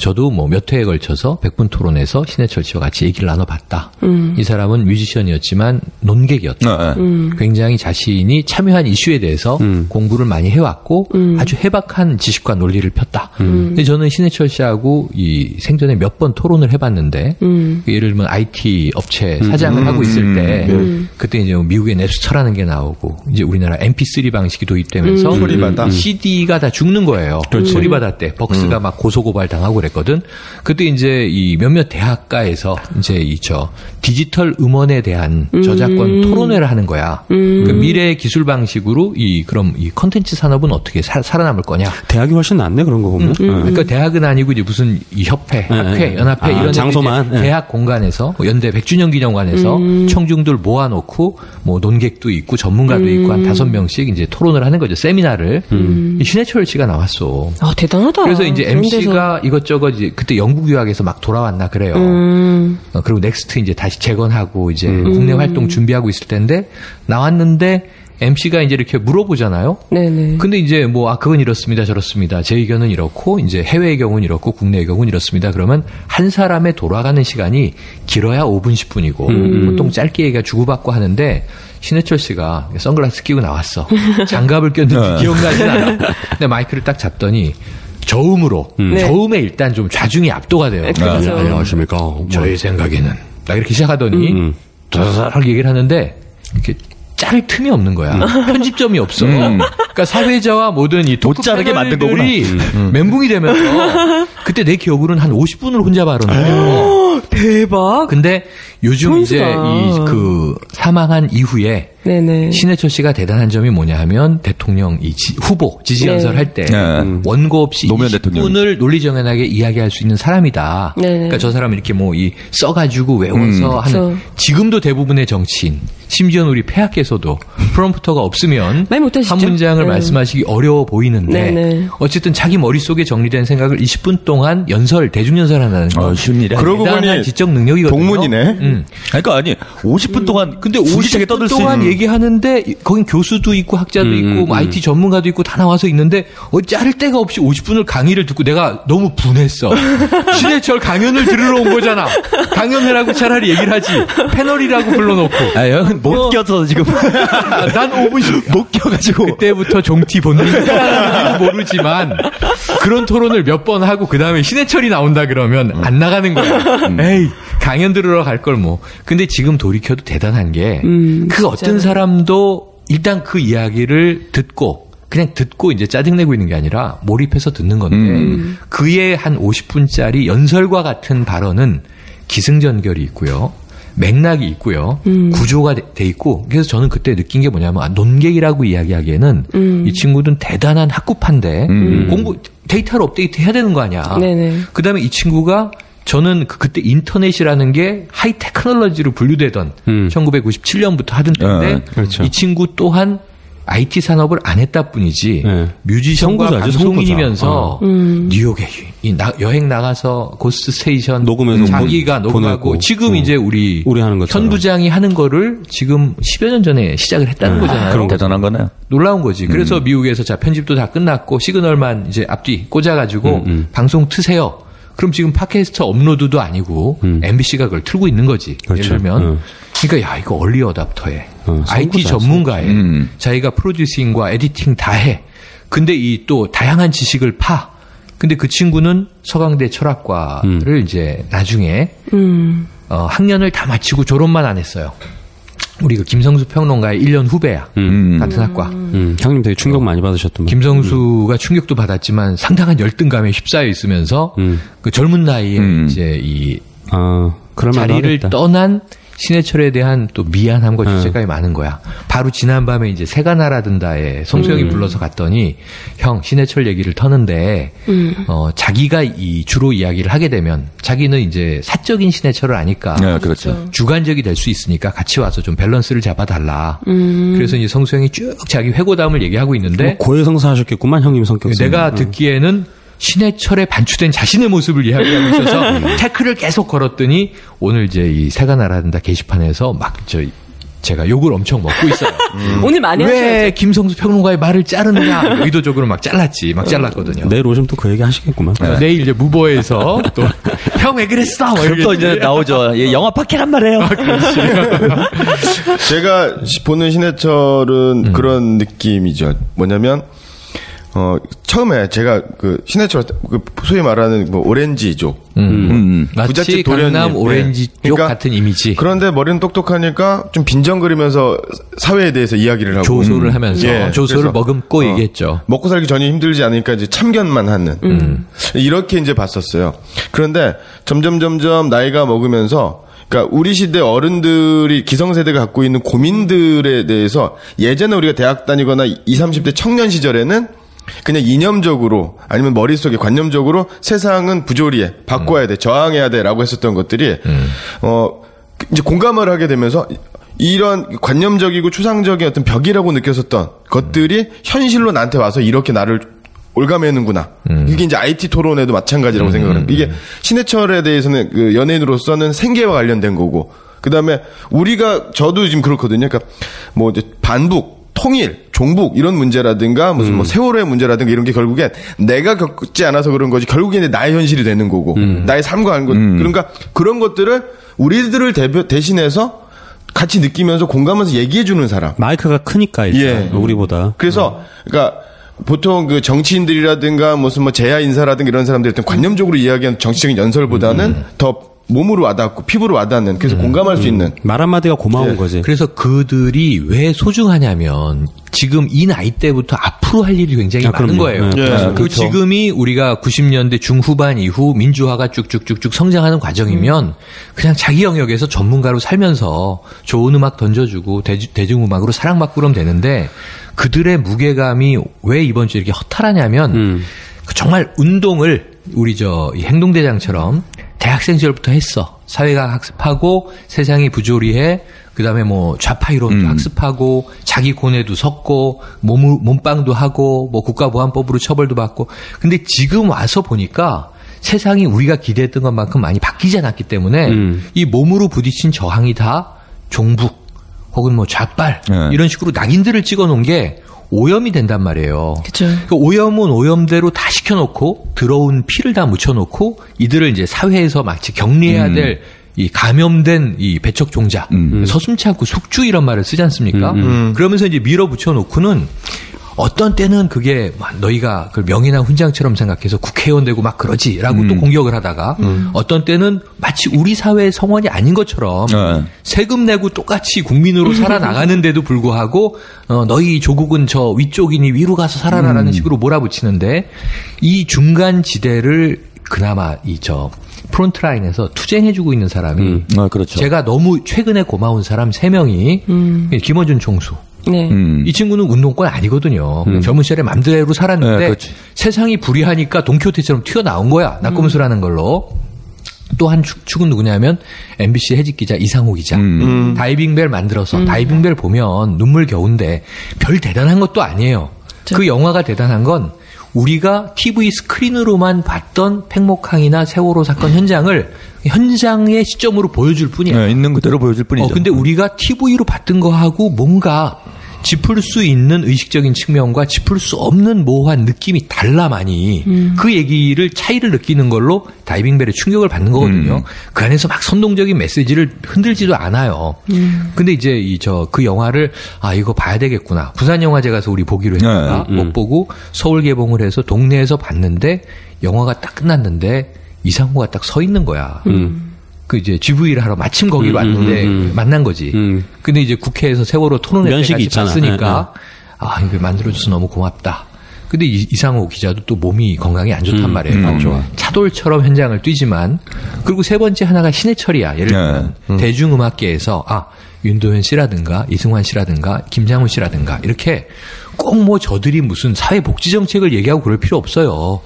저도 뭐 몇 회에 걸쳐서 100분 토론에서 신해철 씨와 같이 얘기를 나눠봤다. 이 사람은 뮤지션이었지만 논객이었다. 굉장히 자신이 참여한 이슈에 대해서 공부를 많이 해왔고 아주 해박한 지식과 논리를 폈다. 근데 저는 신해철 씨하고 이 생전에 몇 번 토론을 해봤는데 예를 들면 IT 업체 사장을 하고 있을 때 그때 이제 미국의 넵스터라는 게 나오고 이제 우리나라 MP3 방식이 도입되면서 소리바다 CD가 다 죽는 거예요. 소리바다 때 벅스가 막 고소고발 당하고 그랬거든. 그때 이제 이 몇몇 대학가에서 이제 디지털 음원에 대한 저작권 토론회를 하는 거야. 그 미래 기술 방식으로 그럼 이 컨텐츠 산업은 어떻게 살아남을 거냐? 대학이 훨씬 낫네 그런 거 보면. 그러니까 대학은 아니고 이제 무슨 이 협회, 학회, 연합회 이런 장소만 대학 공간에서 연대 100주년 기념관에서 청중들 모아놓고 뭐 논객도 있고 전문가도 있고 한 5명씩 이제 토론을 하는 거죠. 세미나를. 신해철 씨가 나왔어. 대단하다. 그래서 이제 MC가 이것저것 이제 그때 영국 유학에서 막 돌아왔나 그래요. 그리고 넥스트 이제 다시 재건하고 이제 국내 활동 준비하고 있을 텐데 나왔는데. MC가 이제 이렇게 물어보잖아요. 네네. 근데 이제 그건 이렇습니다, 저렇습니다. 제 의견은 이렇고, 이제 해외의 경우는 이렇고, 국내의 경우는 이렇습니다. 그러면 한 사람의 돌아가는 시간이 길어야 5분, 10분이고, 보통 짧게 얘기가 주고받고 하는데, 신해철 씨가 선글라스 끼고 나왔어. 장갑을 꼈는지 기억나진 않아. 근데 마이크를 딱 잡더니, 저음으로, 저음에 일단 좀 좌중이 압도가 돼요. 안녕하십니까. 저의 생각에는. 딱 이렇게 시작하더니, 도사락 얘기를 하는데, 이렇게 자를 틈이 없는 거야. 편집점이 없어. 그러니까 사회자와 모든 이 못 자르게 만든 거구나. 멘붕이 되면서 그때 내 기억으로는 한 50분을 혼자 발언해요. 대박. 근데 요즘 이제 사망한 이후에 네네. 신해철 씨가 대단한 점이 뭐냐 하면 대통령 후보 지지 연설할 때 원고 없이 노무현 20분을 논리정연하게 이야기할 수 있는 사람이다. 네네. 그러니까 저 사람은 이렇게 뭐 써가지고 외워서 하는 지금도 대부분의 정치인 심지어 우리 폐학계에서도 프롬프터가 없으면 한 문장을 말씀하시기 어려워 보이는데 네네. 어쨌든 자기 머릿속에 정리된 생각을 20분 동안 대중연설한다는 거 쉬운 일이 그러고 보니 지적 능력이거든요. 동문이네. 그러니까 아니 50분 동안 근데 50분 동안 얘기하는데 거긴 교수도 있고 학자도 있고 뭐 IT 전문가도 있고 다 나와서 있는데 자를 데가 없이 50분을 강의를 듣고 내가 너무 분했어. 신해철 강연을 들으러 온 거잖아. 강연회라고 차라리 얘기를 하지. 패널이라고 불러놓고. 못 껴서 지금 난 5분씩 못 껴가지고 그때부터 종티 본능인지는 모르지만 그런 토론을 몇 번 하고 그 다음에 신해철이 나온다 그러면 안 나가는 거야. 에이 강연 들으러 갈 걸 뭐. 근데 지금 돌이켜도 대단한 게 그 어떤 사람도 일단 그 이야기를 듣고 그냥 듣고 이제 짜증내고 있는 게 아니라 몰입해서 듣는 건데 그의 한 50분짜리 연설과 같은 발언은 기승전결이 있고요. 맥락이 있고요. 구조가 돼 있고 그래서 저는 그때 느낀 게 뭐냐면 논객이라고 이야기하기에는 이 친구는 대단한 학구파인데 공부 데이터를 업데이트 해야 되는 거 아니야. 그다음에 이 친구가 저는 그때 인터넷이라는 게 하이 테크놀로지로 분류되던 1997년부터 하던 때인데 그렇죠. 이 친구 또한 IT 산업을 안 했다 뿐이지 뮤지션과 방송인이면서 뉴욕에 여행 나가서 고스트 스테이션 녹음해서 자기가 녹음하고 보내고. 지금 이제 우리 하는 것처럼. 현 부장이 하는 거를 지금 10여 년 전에 시작을 했다는 거잖아요. 그럼 대단한 거네요. 놀라운 거지. 그래서 미국에서 자 편집도 다 끝났고 시그널만 이제 앞뒤 꽂아가지고 방송 트세요. 그럼 지금 팟캐스트 업로드도 아니고 MBC가 그걸 틀고 있는 거지. 그렇죠. 예를 들면. 그러니까 야 이거 얼리 어답터에 IT 전문가에 자기가 프로듀싱과 에디팅 다 해. 근데 이 또 다양한 지식을 파. 근데 그 친구는 서강대 철학과를 이제 나중에 학년을 다 마치고 졸업만 안 했어요. 우리 그 김성수 평론가의 1년 후배야. 같은 학과. 형님 되게 충격 많이 받으셨던 분. 김성수가 충격도 받았지만 상당한 열등감에 휩싸여 있으면서 그 젊은 나이에 이제 이 자리를 하겠다. 떠난 신해철에 대한 또 미안함과 죄책감이 많은 거야. 바로 지난밤에 이제 새가 날아든다에 송수영이 불러서 갔더니 형 신해철 얘기를 터는데 자기가 주로 이야기를 하게 되면 자기는 이제 사적인 신해철을 아니까 그렇죠. 주관적이 될 수 있으니까 같이 와서 좀 밸런스를 잡아달라. 그래서 이제 송수영이 쭉 자기 회고담을 얘기하고 있는데 고해성사하셨겠구만 형님 성격. 내가 듣기에는 신해철에 반추된 자신의 모습을 이야기하고 있어서 태클을 계속 걸었더니 오늘 이제 이 새가 날아든다 게시판에서 막 제가 욕을 엄청 먹고 있어요. 오늘 많이 하셨죠. 왜 김성수 평론가의 말을 자르느냐 의도적으로 막 잘랐거든요. 내일 오시면 또 그 얘기 하시겠구만. 내일 이제 무보에서 또 형 왜 그랬어? 그럼 또 이제 나오죠. 영화 파켓란 말이에요. 제가 보는 신해철은 그런 느낌이죠. 뭐냐면 처음에 제가 그 신해철 그 소위 말하는 뭐 오렌지족, 마치 강남 오렌지족 그러니까 같은 이미지. 그런데 머리는 똑똑하니까 좀 빈정거리면서 사회에 대해서 이야기를 하고 조소를 하면서 조소를 머금고 얘기했죠. 먹고 살기 전혀 힘들지 않으니까 이제 참견만 하는 이렇게 이제 봤었어요. 그런데 점점 나이가 먹으면서. 그러니까 우리 시대 어른들이 기성세대가 갖고 있는 고민들에 대해서 예전에 우리가 대학 다니거나 20, 30대 청년 시절에는 그냥 이념적으로 아니면 머릿속에 관념적으로 세상은 부조리해 바꿔야 돼 저항해야 돼라고 했었던 것들이 이제 공감을 하게 되면서 이런 관념적이고 추상적인 어떤 벽이라고 느꼈었던 것들이 현실로 나한테 와서 이렇게 나를 올가매는구나. 이게 이제 IT 토론에도 마찬가지라고 생각을 합니다. 이게 신해철에 대해서는 그 연예인으로서는 생계와 관련된 거고, 그 다음에 저도 지금 그렇거든요. 그러니까 뭐 이제 반북, 통일, 종북 이런 문제라든가 무슨 뭐 세월호의 문제라든가 이런 게 결국엔 내가 겪지 않아서 그런 거지 결국엔 나의 현실이 되는 거고 나의 삶과 하는 것 그러니까 그런 것들을 우리들을 대신해서 같이 느끼면서 공감하면서 얘기해 주는 사람. 마이크가 크니까 일단 우리보다. 그래서 그러니까 보통 그 정치인들이라든가 무슨 뭐 재야 인사라든가 이런 사람들 일단 관념적으로 이야기하는 정치적인 연설보다는 더 몸으로 와닿고 피부로 와닿는 그래서 공감할 수 있는 말 한마디가 고마운 거지. 그래서 그들이 왜 소중하냐면 지금 이 나이 때부터 앞으로 할 일이 굉장히 많은 거예요. 그리고 그렇죠. 지금이 우리가 90년대 중후반 이후 민주화가 쭉쭉쭉쭉 성장하는 과정이면 그냥 자기 영역에서 전문가로 살면서 좋은 음악 던져주고 대중음악으로 사랑받고 그러면 되는데 그들의 무게감이 왜 이번 주에 이렇게 허탈하냐면 정말 운동을 우리 이 행동대장처럼 대학생 시절부터 했어. 사회학 학습하고 세상이 부조리해. 그다음에 뭐 좌파 이론도 학습하고 자기 고뇌도 섞고 몸빵도 하고 뭐 국가보안법으로 처벌도 받고. 근데 지금 와서 보니까 세상이 우리가 기대했던 것만큼 많이 바뀌지 않았기 때문에 이 몸으로 부딪힌 저항이 다 종북 혹은 뭐 좌빨 이런 식으로 낙인들을 찍어놓은 게 오염이 된단 말이에요. 그렇죠. 그러니까 오염은 오염대로 다 시켜놓고 들어온 피를 다 묻혀놓고 이들을 이제 사회에서 마치 격리해야 될 이 감염된 이 배척 종자 서슴지 않고 숙주 이런 말을 쓰지 않습니까? 그러면서 이제 밀어붙여 놓고는 어떤 때는 그게 너희가 그 명예나 훈장처럼 생각해서 국회의원 되고 막 그러지라고 또 공격을 하다가 어떤 때는 마치 우리 사회의 성원이 아닌 것처럼 세금 내고 똑같이 국민으로 살아나가는데도 불구하고 너희 조국은 저 위쪽이니 위로 가서 살아라라는 식으로 몰아붙이는데 이 중간 지대를 그나마 프론트라인에서 투쟁해주고 있는 사람이 그렇죠. 제가 너무 최근에 고마운 사람 3명이 김어준 총수. 네. 이 친구는 운동권 아니거든요. 젊은 시절에 맘대로 살았는데 세상이 불이하니까 돈키호테처럼 튀어나온 거야. 낙검수라는 걸로. 또 한 축은 누구냐면 MBC 해직 기자 이상호 기자. 다이빙벨 만들어서 다이빙벨 보면 눈물 겨운데 별 대단한 것도 아니에요. 그 영화가 대단한 건 우리가 TV 스크린으로만 봤던 팽목항이나 세월호 사건 현장의 시점으로 보여줄 뿐이야. 네, 있는 그대로 보여줄 뿐이죠. 근데 우리가 TV로 봤던 거하고 뭔가 짚을 수 있는 의식적인 측면과 짚을 수 없는 모호한 느낌이 달라 많이. 그 차이를 느끼는 걸로 다이빙벨에 충격을 받는 거거든요. 그 안에서 막 선동적인 메시지를 흔들지도 않아요. 근데 이제 그 영화를 이거 봐야 되겠구나. 부산영화제 가서 우리 보기로 했다가 못 보고 서울 개봉을 해서 동네에서 봤는데 영화가 딱 끝났는데 이상호가 딱 서 있는 거야. 그 이제 GV를 하러 마침 거기로 왔는데 만난 거지. 근데 이제 국회에서 세월호 토론회 때까지 봤으니까 이거 만들어줘서 너무 고맙다. 근데 이상호 기자도 또 몸이 건강이 안 좋단 말이에요. 차돌처럼 현장을 뛰지만 그리고 세 번째 하나가 신해철이야. 예를 들면 대중음악계에서 윤도현 씨라든가 이승환 씨라든가 김장훈 씨라든가 이렇게 꼭 뭐 저들이 무슨 사회복지 정책을 얘기하고 그럴 필요 없어요.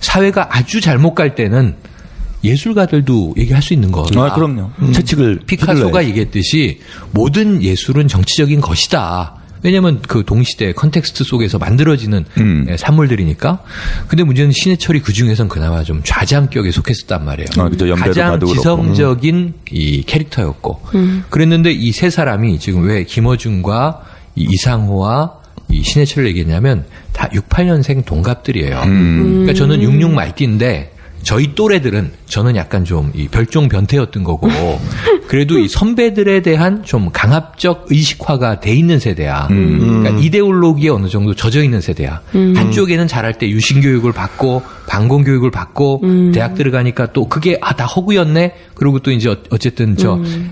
사회가 아주 잘못 갈 때는 예술가들도 얘기할 수 있는 거. 그럼요. 채찍을 피카소가 얘기했듯이 모든 예술은 정치적인 것이다. 왜냐하면 그 동시대 컨텍스트 속에서 만들어지는 산물들이니까. 근데 문제는 신해철이 그 중에선 그나마 좀 좌장격에 속했었단 말이에요. 가장 지성적인 이 캐릭터였고. 그랬는데 이 세 사람이 지금 왜 김어준과 이상호와 이 신해철을 얘기했냐면 다 68년생 동갑들이에요. 그러니까 저는 66 말띠인데 저희 또래들은 저는 약간 좀 이 별종 변태였던 거고 그래도 이 선배들에 대한 좀 강압적 의식화가 돼 있는 세대야. 그러니까 이데올로기에 어느 정도 젖어 있는 세대야. 한쪽에는 자랄 때 유신교육을 받고 반공교육을 받고 대학 들어가니까 또 그게 다 허구였네. 그리고 또 이제 어쨌든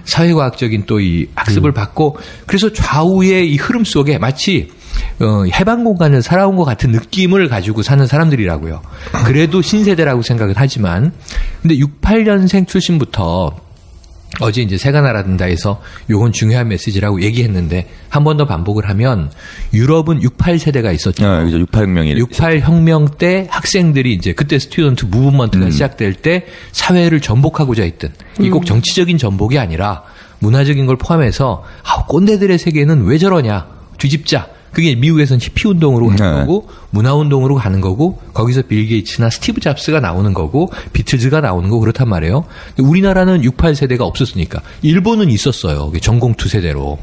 사회과학적인 또 이 학습을 받고 그래서 좌우의 이 흐름 속에 마치 해방 공간을 살아온 것 같은 느낌을 가지고 사는 사람들이라고요. 그래도 신세대라고 생각을 하지만 근데 68년생 출신부터 어제 이제 새가 날아든다 해서 요건 중요한 메시지라고 얘기했는데 한 번 더 반복을 하면 유럽은 68세대가 있었죠. 68혁명이 68혁명 때 학생들이 이제 그때 스튜던트 무브먼트가 시작될 때 사회를 전복하고자 했던 이 꼭 정치적인 전복이 아니라 문화적인 걸 포함해서 꼰대들의 세계는 왜 저러냐 뒤집자. 그게 미국에서는 히피 운동으로 가는 거고 문화 운동으로 가는 거고 거기서 빌 게이츠나 스티브 잡스가 나오는 거고 비틀즈가 나오는 거고 그렇단 말이에요. 근데 우리나라는 68세대가 없었으니까 일본은 있었어요. 전공투 세대로.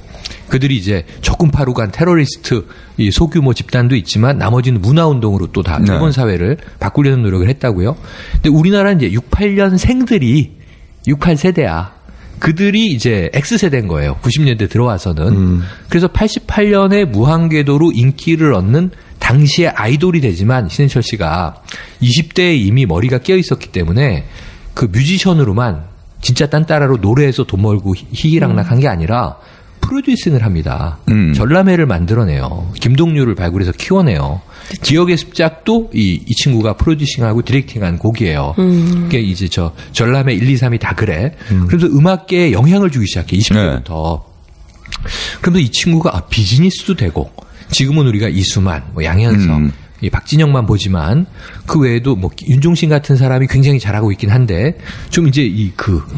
그들이 이제 적군파로 간 테러리스트 이 소규모 집단도 있지만 나머지는 문화 운동으로 또 다 일본 사회를 바꾸려는 노력을 했다고요. 근데 우리나라는 이제 68년생들이 68세대야. 그들이 이제 X세대인 거예요. 90년대 들어와서는. 그래서 88년에 무한궤도로 인기를 얻는 당시의 아이돌이 되지만 신해철 씨가 20대에 이미 머리가 깨어 있었기 때문에 그 뮤지션으로만 진짜 딴따라로 노래해서 돈 벌고 희희락락한 게 아니라 프로듀싱을 합니다. 전람회를 만들어내요. 김동률을 발굴해서 키워내요. 기억의 습작도 이 친구가 프로듀싱하고 디렉팅한 곡이에요. 그게 이제 전람회 1, 2, 3이 다 그래. 그래서 음악계에 영향을 주기 시작해. 20대부터. 그러면서 이 친구가 비즈니스도 되고 지금은 우리가 이수만, 뭐 양현석, 이 박진영만 보지만 그 외에도 뭐 윤종신 같은 사람이 굉장히 잘하고 있긴 한데 좀 이제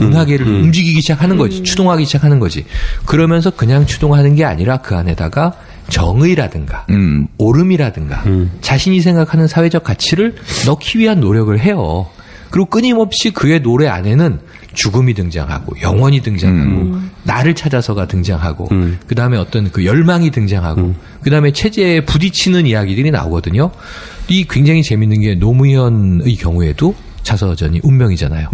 음악계를 움직이기 시작하는 거지. 추동하기 시작하는 거지. 그러면서 그냥 추동하는 게 아니라 그 안에다가 정의라든가 옳음이라든가 자신이 생각하는 사회적 가치를 넣기 위한 노력을 해요. 그리고 끊임없이 그의 노래 안에는 죽음이 등장하고 영원이 등장하고 나를 찾아서가 등장하고 그다음에 어떤 그 열망이 등장하고 그다음에 체제에 부딪히는 이야기들이 나오거든요. 이 굉장히 재밌는 게 노무현의 경우에도 자서전이 운명이잖아요.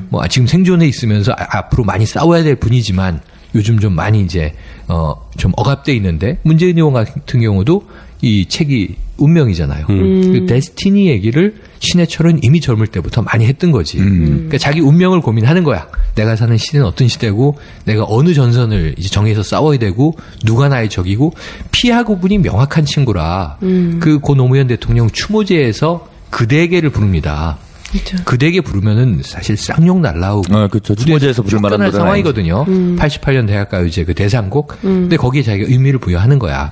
뭐 지금 생존해 있으면서 앞으로 많이 싸워야 될 분이지만 요즘 좀 많이 이제 좀 억압돼 있는데 문재인 의원 같은 경우도 이 책이 운명이잖아요. 그 데스티니 얘기를 신해철은 이미 젊을 때부터 많이 했던 거지. 그러니까 자기 운명을 고민하는 거야. 내가 사는 시대는 어떤 시대고 내가 어느 전선을 이제 정해서 싸워야 되고 누가 나의 적이고 피하 구분이 명확한 친구라 고 노무현 대통령 추모제에서 그대에게를 부릅니다. 그렇죠. 그대에게 부르면은 사실 쌍욕 날라오고 그렇죠. 추모제에서 부를 만한 노래는 상황이거든요. 88년 대학가요제 그 대상곡. 근데 거기에 자기가 의미를 부여하는 거야.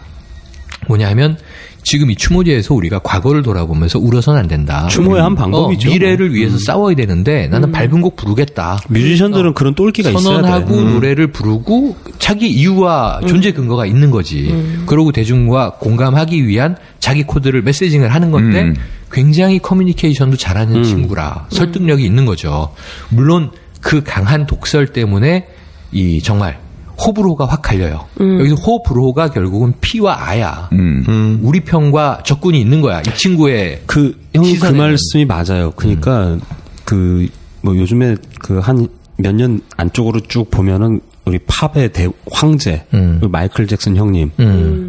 뭐냐 하면 지금 이 추모제에서 우리가 과거를 돌아보면서 울어서는 안 된다. 추모의 한 방법이죠. 미래를 위해서 싸워야 되는데 나는 밝은 곡 부르겠다. 뮤지션들은 그런 똘끼가 있어야 돼. 선언하고 노래를 부르고 자기 이유와 존재 근거가 있는 거지. 그러고 대중과 공감하기 위한 자기 코드를 메시징을 하는 건데 굉장히 커뮤니케이션도 잘하는 친구라 설득력이 있는 거죠. 물론 그 강한 독설 때문에 이 정말 호불호가 확 갈려요. 여기서 호불호가 결국은 P와 A야. 우리 편과 적군이 있는 거야. 이 친구의 형님 그 말씀이 맞아요. 그러니까 뭐 요즘에 한 몇 년 안쪽으로 쭉 보면은 우리 팝의 황제 마이클 잭슨 형님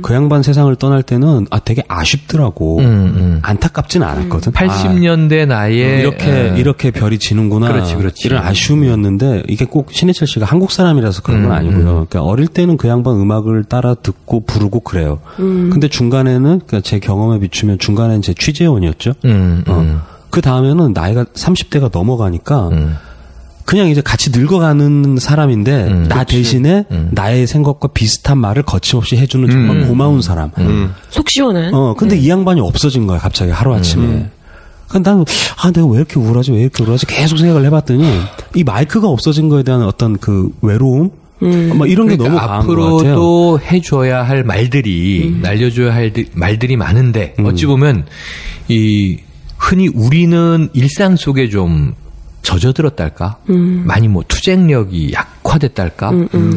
그 양반 세상을 떠날 때는 되게 아쉽더라고. 안타깝진 않았거든. 80년대 나이에 이렇게 별이 지는구나. 그렇지. 이런 아쉬움이었는데 이게 꼭 신해철 씨가 한국 사람이라서 그런 건 아니고요. 그러니까 어릴 때는 그 양반 음악을 따라 듣고 부르고 그래요. 근데 중간에는 그러니까 제 경험에 비추면 중간에는 제 취재원이었죠. 그 다음에는 나이가 30대가 넘어가니까 그냥 이제 같이 늙어가는 사람인데 나 대신에 나의 생각과 비슷한 말을 거침없이 해주는 정말 고마운 사람. 속 시원한. 근데 이 양반이 없어진 거야 갑자기 하루아침에. 근데 나는 내가 왜 이렇게 우울하지 계속 생각을 해봤더니 이 마이크가 없어진 거에 대한 어떤 그 외로움 이런 게 너무 강한 것 같아요. 앞으로도 해줘야 할 말들이 날려줘야 할 말들이 많은데 어찌 보면 이 흔히 우리는 일상 속에 좀 젖어들었달까? 많이 뭐 투쟁력이 약화됐달까?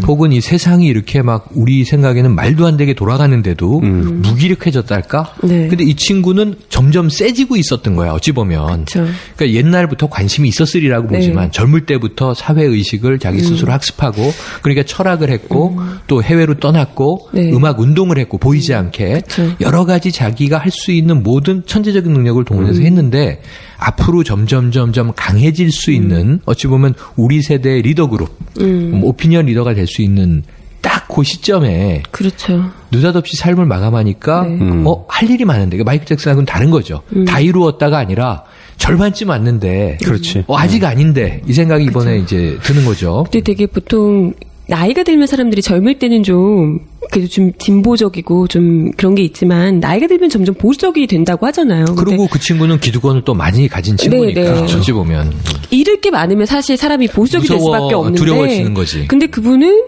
혹은 이 세상이 이렇게 막 우리 생각에는 말도 안 되게 돌아가는데도 무기력해졌달까? 네. 근데 이 친구는 점점 세지고 있었던 거야, 어찌 보면. 그쵸. 그러니까 옛날부터 관심이 있었으리라고 보지만 젊을 때부터 사회의식을 자기 스스로 학습하고 그러니까 철학을 했고 또 해외로 떠났고 음악 운동을 했고 보이지 않게 여러 가지 자기가 할 수 있는 모든 천재적인 능력을 동원해서 했는데 앞으로 점점 강해질 수 있는 어찌 보면 우리 세대의 리더 그룹, 오피니언 리더가 될 수 있는 딱 그 시점에 그렇죠. 느닷없이 삶을 마감하니까 할 일이 많은데 마이클 잭슨하고는 다른 거죠. 다 이루었다가 아니라 절반쯤 왔는데 그렇지. 아직 아닌데 이 생각이 이번에 이제 드는 거죠. 근데 되게 보통 나이가 들면 사람들이 젊을 때는 그래도 좀 진보적이고 좀 그런 게 있지만 나이가 들면 점점 보수적이 된다고 하잖아요. 그리고 그 친구는 기득권을 또 많이 가진 친구니까 어찌 보면 잃을 게 많으면 사실 사람이 보수적이 될 수밖에 없는데 두려워지는 거지. 근데 그분은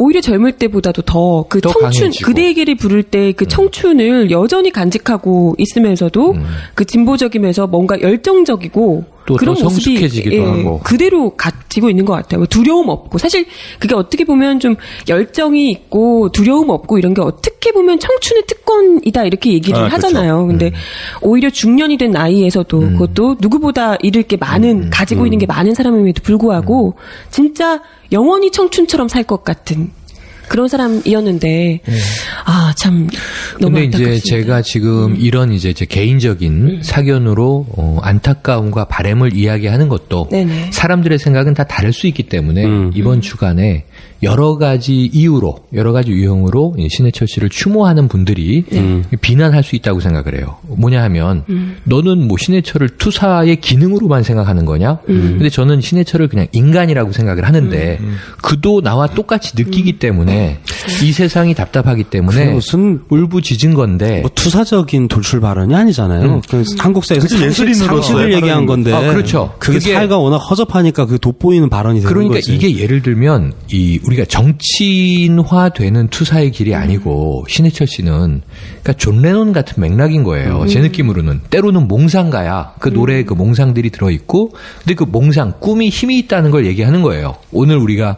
오히려 젊을 때보다도 더 그 청춘, 강해지고. 그대에게를 부를 때 그 청춘을 여전히 간직하고 있으면서도 그 진보적이면서 뭔가 열정적이고 또 그런 모습이 성숙해지기도 하고. 그대로 가지고 있는 것 같아요. 두려움 없고 사실 그게 어떻게 보면 좀 열정이 있고 두려움 없고 이런 게 어떻게 보면 청춘의 특권이다 이렇게 얘기를 하잖아요. 근데 오히려 중년이 된 나이에서도 그것도 누구보다 잃을 게 많은 가지고 있는 게 많은 사람임에도 불구하고 진짜 영원히 청춘처럼 살 것 같은 그런 사람이었는데 참 너무 근데 이제 안타깝습니다. 제가 지금 이런 이제 제 개인적인 사견으로 안타까움과 바람을 이야기하는 것도 네네. 사람들의 생각은 다 다를 수 있기 때문에 이번 주간에 여러 가지 이유로 여러 가지 유형으로 신해철 씨를 추모하는 분들이 비난할 수 있다고 생각을 해요. 뭐냐 하면 너는 뭐 신해철을 투사의 기능으로만 생각하는 거냐? 근데 저는 신해철을 그냥 인간이라고 생각을 하는데 그도 나와 똑같이 느끼기 때문에 이 세상이 답답하기 때문에 무슨 울부짖은 건데 뭐 투사적인 돌출 발언이 아니잖아요. 한국사에서 상식을 얘기한 건데 그렇죠. 그게 사회가 워낙 허접하니까 그 돋보이는 발언이 되는 그러니까 거지. 이게 예를 들면 우리가 정치인화되는 투사의 길이 아니고 신해철 씨는 그러니까 존 레논 같은 맥락인 거예요. 제 느낌으로는 때로는 몽상가야. 그 노래에 그 몽상들이 들어있고 근데 그 몽상 꿈이 힘이 있다는 걸 얘기하는 거예요. 오늘 우리가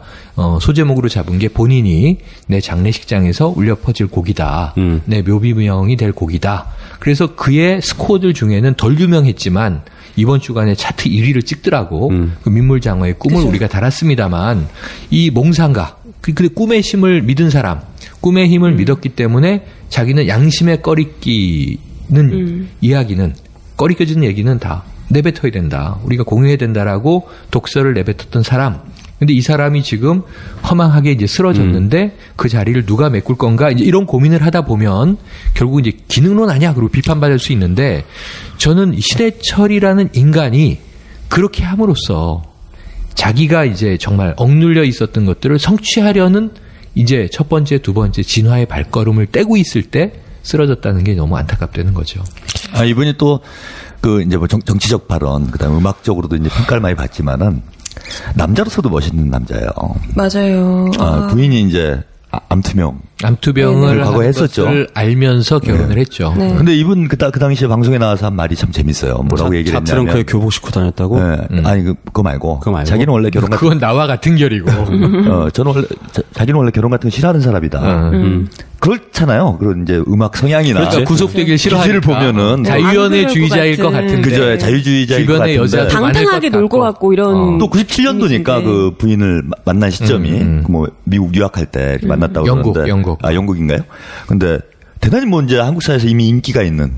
소제목으로 잡은 게 본인이 내 장례식장에서 울려 퍼질 곡이다. 내 묘비명이 될 곡이다. 그래서 그의 스코어들 중에는 덜 유명했지만 이번 주간에 차트 1위를 찍더라고. 그 민물장어의 꿈을 그렇죠. 우리가 달았습니다만 이 몽상가, 그 꿈의 힘을 믿은 사람, 꿈의 힘을 믿었기 때문에 자기는 양심에 꺼리끼는 이야기는 꺼리껴지는 얘기는 다 내뱉어야 된다. 우리가 공유해야 된다라고 독서를 내뱉었던 사람. 근데 이 사람이 지금 허망하게 이제 쓰러졌는데 그 자리를 누가 메꿀 건가 이제 이런 고민을 하다 보면 결국 이제 기능론 아니야 그리고 비판받을 수 있는데 저는 신해철이라는 인간이 그렇게 함으로써 자기가 이제 정말 억눌려 있었던 것들을 성취하려는 이제 첫 번째, 두 번째 진화의 발걸음을 떼고 있을 때 쓰러졌다는 게 너무 안타깝다는 거죠. 이분이 또 이제 뭐 정치적 발언, 그다음에 음악적으로도 이제 평가를 많이 받지만은 남자로서도 멋있는 남자예요. 맞아요. 부인이 이제 암투병을 과거에 했었죠. 것을 알면서 결혼을 했죠. 네. 근데 이분 그 당시에 방송에 나와서 한 말이 참 재밌어요. 뭐라고 얘기를 했냐면 트렁크에 교복 입고 다녔다고? 네. 아니 그거 말고. 자기는 원래 결혼 그건 나와 같은 결이고. 저는 원래 자기는 원래 결혼 같은 거 싫어하는 사람이다. 그렇잖아요. 그런 이제 음악 성향이나 그렇죠. 구속되길 싫어하니까. 기질을 보면은 자유연애주의자일 것 같은데 그죠. 자유주의자일 것 같은데 여자 당당하게 놀고 갖고 이런 또 97년도니까 그 부인을 만난 시점이 뭐 미국 유학할 때 만났다고 그러는데 영국인가요? 근데 대단히 뭐 이제 한국 사회에서 이미 인기가 있는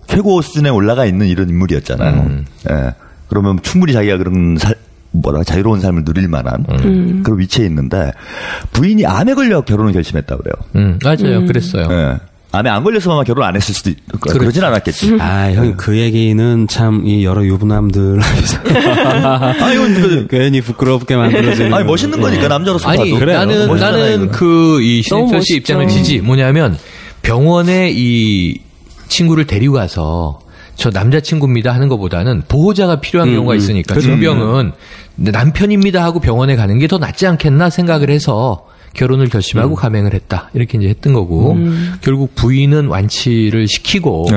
최고 수준에 올라가 있는 이런 인물이었잖아요. 예. 그러면 충분히 자기가 그런 자유로운 삶을 누릴 만한 그런 위치에 있는데 부인이 암에 걸려 결혼을 결심했다고 그래요. 맞아요. 그랬어요. 예. 암에 안 걸려서 아마 결혼 안 했을 수도 있고 그러진 않았겠지. 형 그 얘기는 참 이 여러 유부남들 이건 괜히 부끄럽게 만들어지는. 아니 멋있는 거니까 남자로서 아니 봐도. 그래요. 나는 이 신해철 씨 입장을 지지. 뭐냐면 병원에 이 친구를 데리고 가서 저 남자친구입니다 하는 것보다는 보호자가 필요한 경우가 있으니까 중병은 남편입니다 하고 병원에 가는 게 더 낫지 않겠나 생각을 해서 결혼을 결심하고 감행을 했다. 이렇게 이제 했던 거고 결국 부인은 완치를 시키고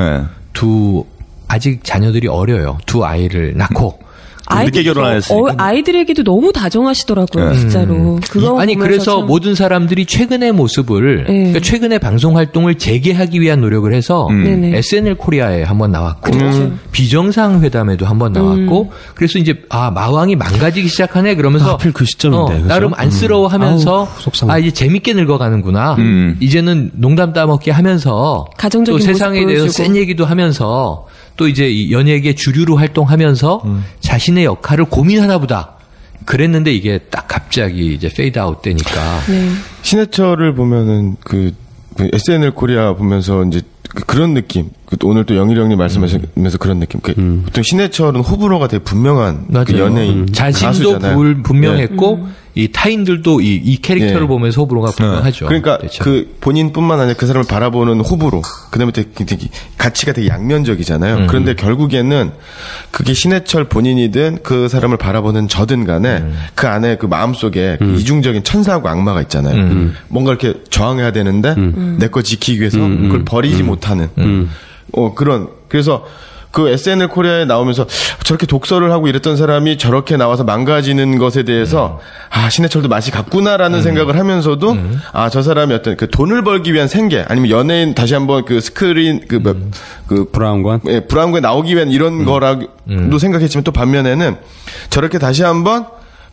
아직 자녀들이 어려요. 두 아이를 낳고 늦게 결혼하셨으니까. 아이들에게도 너무 다정하시더라고요, 진짜로. 아니 그래서 모든 사람들이 최근의 모습을 그러니까 최근의 방송 활동을 재개하기 위한 노력을 해서 SNL 코리아에 한번 나왔고 비정상 회담에도 한번 나왔고 그래서 이제 마왕이 망가지기 시작하네 그러면서 하필 그 시점인데 나름 안쓰러워하면서 이제 재밌게 늙어가는구나. 이제는 농담 따먹기 하면서 또 세상에 대해서 센 얘기도 하면서 또 이제 이 연예계 주류로 활동하면서 자신의 역할을 고민하나 보다. 그랬는데 이게 딱 갑자기 이제 페이드 아웃 되니까. 신해철을 보면은 그 SNL 코리아 보면서 이제 그런 느낌. 오늘 또 영일 형님 말씀하시면서 그런 느낌. 보통 신해철은 호불호가 되게 분명한 그 연예인 자신도 가수잖아요. 분명했고 이 타인들도 이 캐릭터를 보면서 호불호가 분명하죠. 그러니까 그렇죠. 그 본인뿐만 아니라 그 사람을 바라보는 호불호. 그다음에 되게 가치가 되게 양면적이잖아요. 그런데 결국에는 그게 신해철 본인이든 그 사람을 바라보는 저든 간에 그 안에 그 마음속에 그 이중적인 천사하고 악마가 있잖아요. 뭔가 이렇게 저항해야 되는데 내 거 지키기 위해서 그걸 버리지 못하는 그래서 그 SNL 코리아에 나오면서 저렇게 독서를 하고 이랬던 사람이 저렇게 나와서 망가지는 것에 대해서 신해철도 맛이 갔구나라는 생각을 하면서도 저 사람이 어떤 그 돈을 벌기 위한 생계 아니면 연예인 다시 한번 그 스크린 그 브라운관 브라운관에 나오기 위한 이런 거라도 생각했지만 또 반면에는 저렇게 다시 한번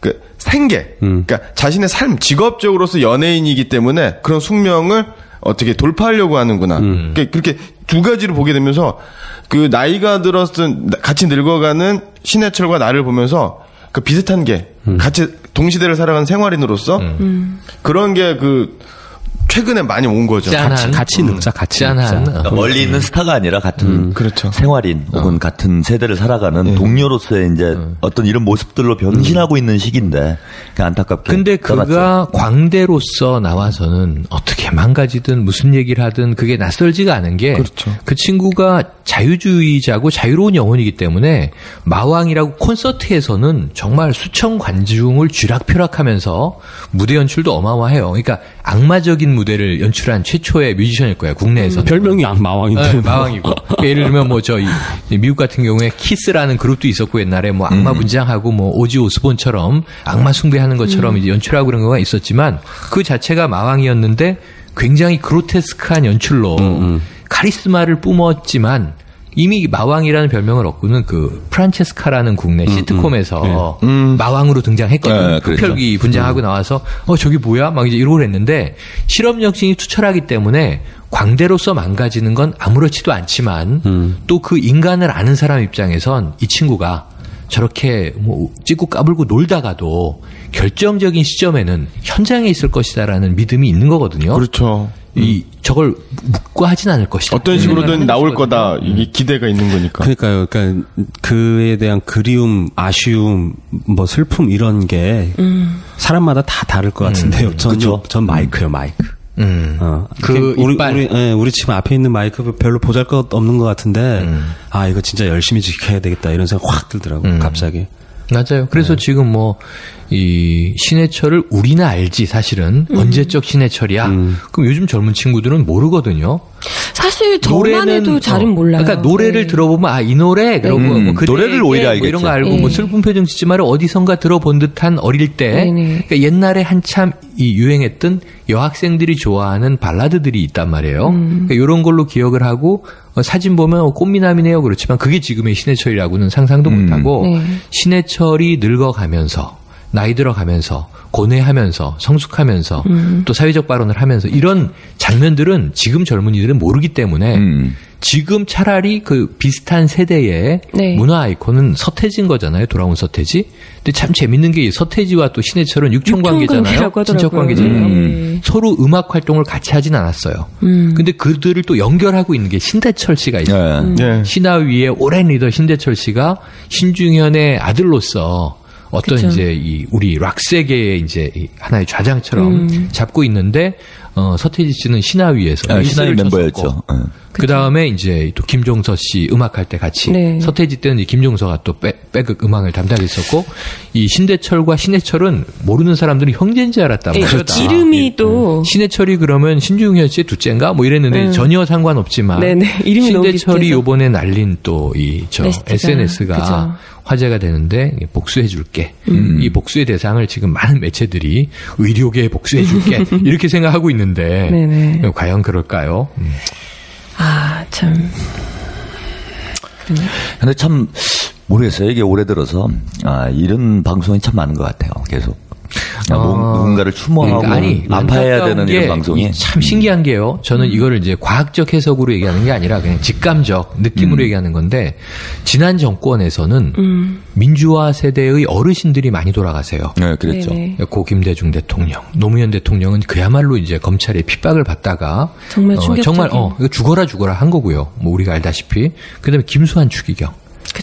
그 생계, 그러니까 자신의 삶, 직업적으로서 연예인이기 때문에 그런 숙명을 어떻게 돌파하려고 하는구나. 그러니까 그렇게 두 가지로 보게 되면서 그 나이가 들었은 같이 늙어가는 신해철과 나를 보면서 그 비슷한 게 같이 동시대를 살아가는 생활인으로서 그런 게 그 최근에 많이 온 거죠. 같이 늙자, 같이 늙자. 그러니까 멀리 있는 스타가 아니라 같은 그렇죠. 생활인 혹은 같은 세대를 살아가는 동료로서의 이제 어떤 이런 모습들로 변신하고 있는 시기인데 안타깝게. 근데 그가 떠났죠. 광대로서 나와서는 어떻게 망가지든 무슨 얘기를 하든 그게 낯설지가 않은 게 그렇죠. 그 친구가 자유주의자고 자유로운 영혼이기 때문에 마왕이라고 콘서트에서는 정말 수천 관중을 쥐락펴락하면서 무대 연출도 어마어마해요. 그러니까 악마적인 무대를 연출한 최초의 뮤지션일 거예요. 국내에서. 별명이 마왕인데. 네, 마왕이고. 예를 들면 뭐 저희 미국 같은 경우에 키스라는 그룹도 있었고 옛날에 뭐 악마 분장하고 뭐 오지 오스본처럼 악마 숭배하는 것처럼 이제 연출하고 그런 거가 있었지만 그 자체가 마왕이었는데 굉장히 그로테스크한 연출로 카리스마를 뿜었지만 이미 마왕이라는 별명을 얻고는 그 프란체스카라는 국내 시트콤에서 마왕으로 등장했거든요. 흡혈귀 분장하고 나와서 저기 뭐야? 막 이제 이러고 그랬는데 실험 정신이 투철하기 때문에 광대로서 망가지는 건 아무렇지도 않지만 또 그 인간을 아는 사람 입장에선 이 친구가 저렇게 뭐 찍고 까불고 놀다가도 결정적인 시점에는 현장에 있을 것이다라는 믿음이 있는 거거든요. 그렇죠. 저걸 묵고 하진 않을 것이다. 어떤 식으로든 나올 거다. 이게 기대가 있는 거니까. 그러니까요. 그러니까 그에 대한 그리움, 아쉬움, 뭐 슬픔 이런 게 사람마다 다 다를 것 같은데요. 전 마이크요, 마이크. 그 우리 집 앞에 있는 마이크 별로 보잘것 없는 것 같은데 이거 진짜 열심히 지켜야 되겠다 이런 생각 확 들더라고요. 갑자기. 맞아요. 그래서 지금 뭐 이 신해철을 우리는 알지 사실은 언제적 신해철이야. 그럼 요즘 젊은 친구들은 모르거든요. 사실 저만 해도 잘은 몰라요. 그러니까 노래를 들어보면 이 노래 그러고 뭐 노래를 오히려 알겠죠. 뭐 이런 거 알고 뭐 슬픈 표정 짓지 마라 어디선가 들어본 듯한 어릴 때 그러니까 옛날에 한참 이 유행했던 여학생들이 좋아하는 발라드들이 있단 말이에요. 그러니까 이런 걸로 기억을 하고 사진 보면 꽃미남이네요. 그렇지만 그게 지금의 신해철이라고는 상상도 못하고 신해철이 늙어가면서 나이 들어가면서 고뇌하면서 성숙하면서 또 사회적 발언을 하면서 이런 장면들은 지금 젊은이들은 모르기 때문에 지금 차라리 그 비슷한 세대의 문화 아이콘은 서태지인 거잖아요. 돌아온 서태지. 근데 참 재밌는 게 서태지와 또 신해철은 육촌관계잖아요. 친척관계잖아요. 서로 음악 활동을 같이 하진 않았어요. 근데 그들을 또 연결하고 있는 게 신대철 씨가 있어요. 신하위의 오랜 리더 신대철 씨가 신중현의 아들로서 어떤 그쵸. 이제 우리 락 세계의 이제 하나의 좌장처럼 잡고 있는데 서태지 씨는 신하위에서 신하위 멤버였죠. 그 다음에 이제 또 김종서 씨 음악할 때 같이 서태지 때는 이제 김종서가 또 백극 음악을 담당했었고 이 신대철과 신해철은 모르는 사람들이 형제인 줄 알았단 말이에요. 이름이 또 신해철이 그러면 신중현 씨의 둘째인가 뭐 이랬는데 전혀 상관없지만 이름이 신대철이 요번에 날린 또 이 SNS가 그쵸. 화제가 되는데 복수해줄게. 이 복수의 대상을 지금 많은 매체들이 의료계에 복수해줄게 이렇게 생각하고 있는데 과연 그럴까요? 참. 근데 참 모르겠어요. 이게 올해 들어서 이런 방송이 참 많은 것 같아요. 계속. 누군가를 추모하고 그러니까 아파해야 되는 이런 방송이 참 신기한 게요. 저는 이거를 이제 과학적 해석으로 얘기하는 게 아니라 그냥 직감적 느낌으로 얘기하는 건데 지난 정권에서는 민주화 세대의 어르신들이 많이 돌아가세요. 네, 그랬죠. 고 김대중 대통령, 노무현 대통령은 그야말로 이제 검찰의 핍박을 받다가 정말 충격적인 정말 이거 죽어라 한 거고요. 뭐 우리가 알다시피 그다음에 김수환 추기경.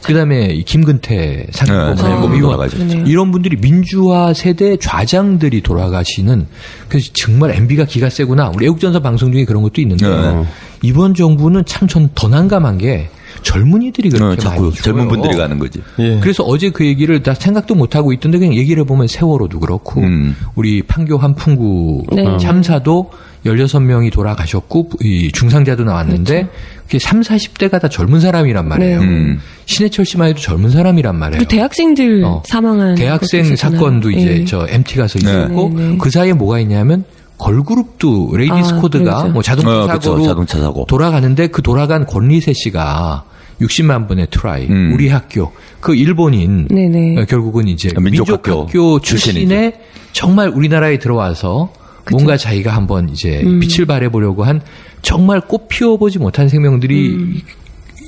그다음에 김근태 상임고문 의원 이런 분들이 민주화 세대 좌장들이 돌아가시는 그래서 정말 MB가 기가 세구나. 우리 애국전선 방송 중에 그런 것도 있는데 이번 정부는 참 전 더 난감한 게 젊은이들이 그렇게 많이 죽어요. 젊은 분들이 가는 거지. 그래서 어제 그 얘기를 다 생각도 못 하고 있던데 그냥 얘기를 해보면 세월호도 그렇고 우리 판교 한풍구 참사도 16명이 돌아가셨고 이 중상자도 나왔는데 그게 3, 40대가 다 젊은 사람이란 말이에요. 신해철 씨만 해도 젊은 사람이란 말이에요. 대학생들 사망한 대학생 사건도 이제 저 MT 가서 있었고 그 사이에 뭐가 있냐면 걸그룹도 레이디 스코드가 뭐 자동차 사고로 자동차 사고. 돌아가는데 그 돌아간 권리세 씨가 60만 번의 트라이, 우리 학교, 그 일본인 결국은 이제 민족학교 출신의 정말 우리나라에 들어와서 그쵸? 뭔가 자기가 한번 이제 빛을 발해보려고 한 정말 꽃 피워보지 못한 생명들이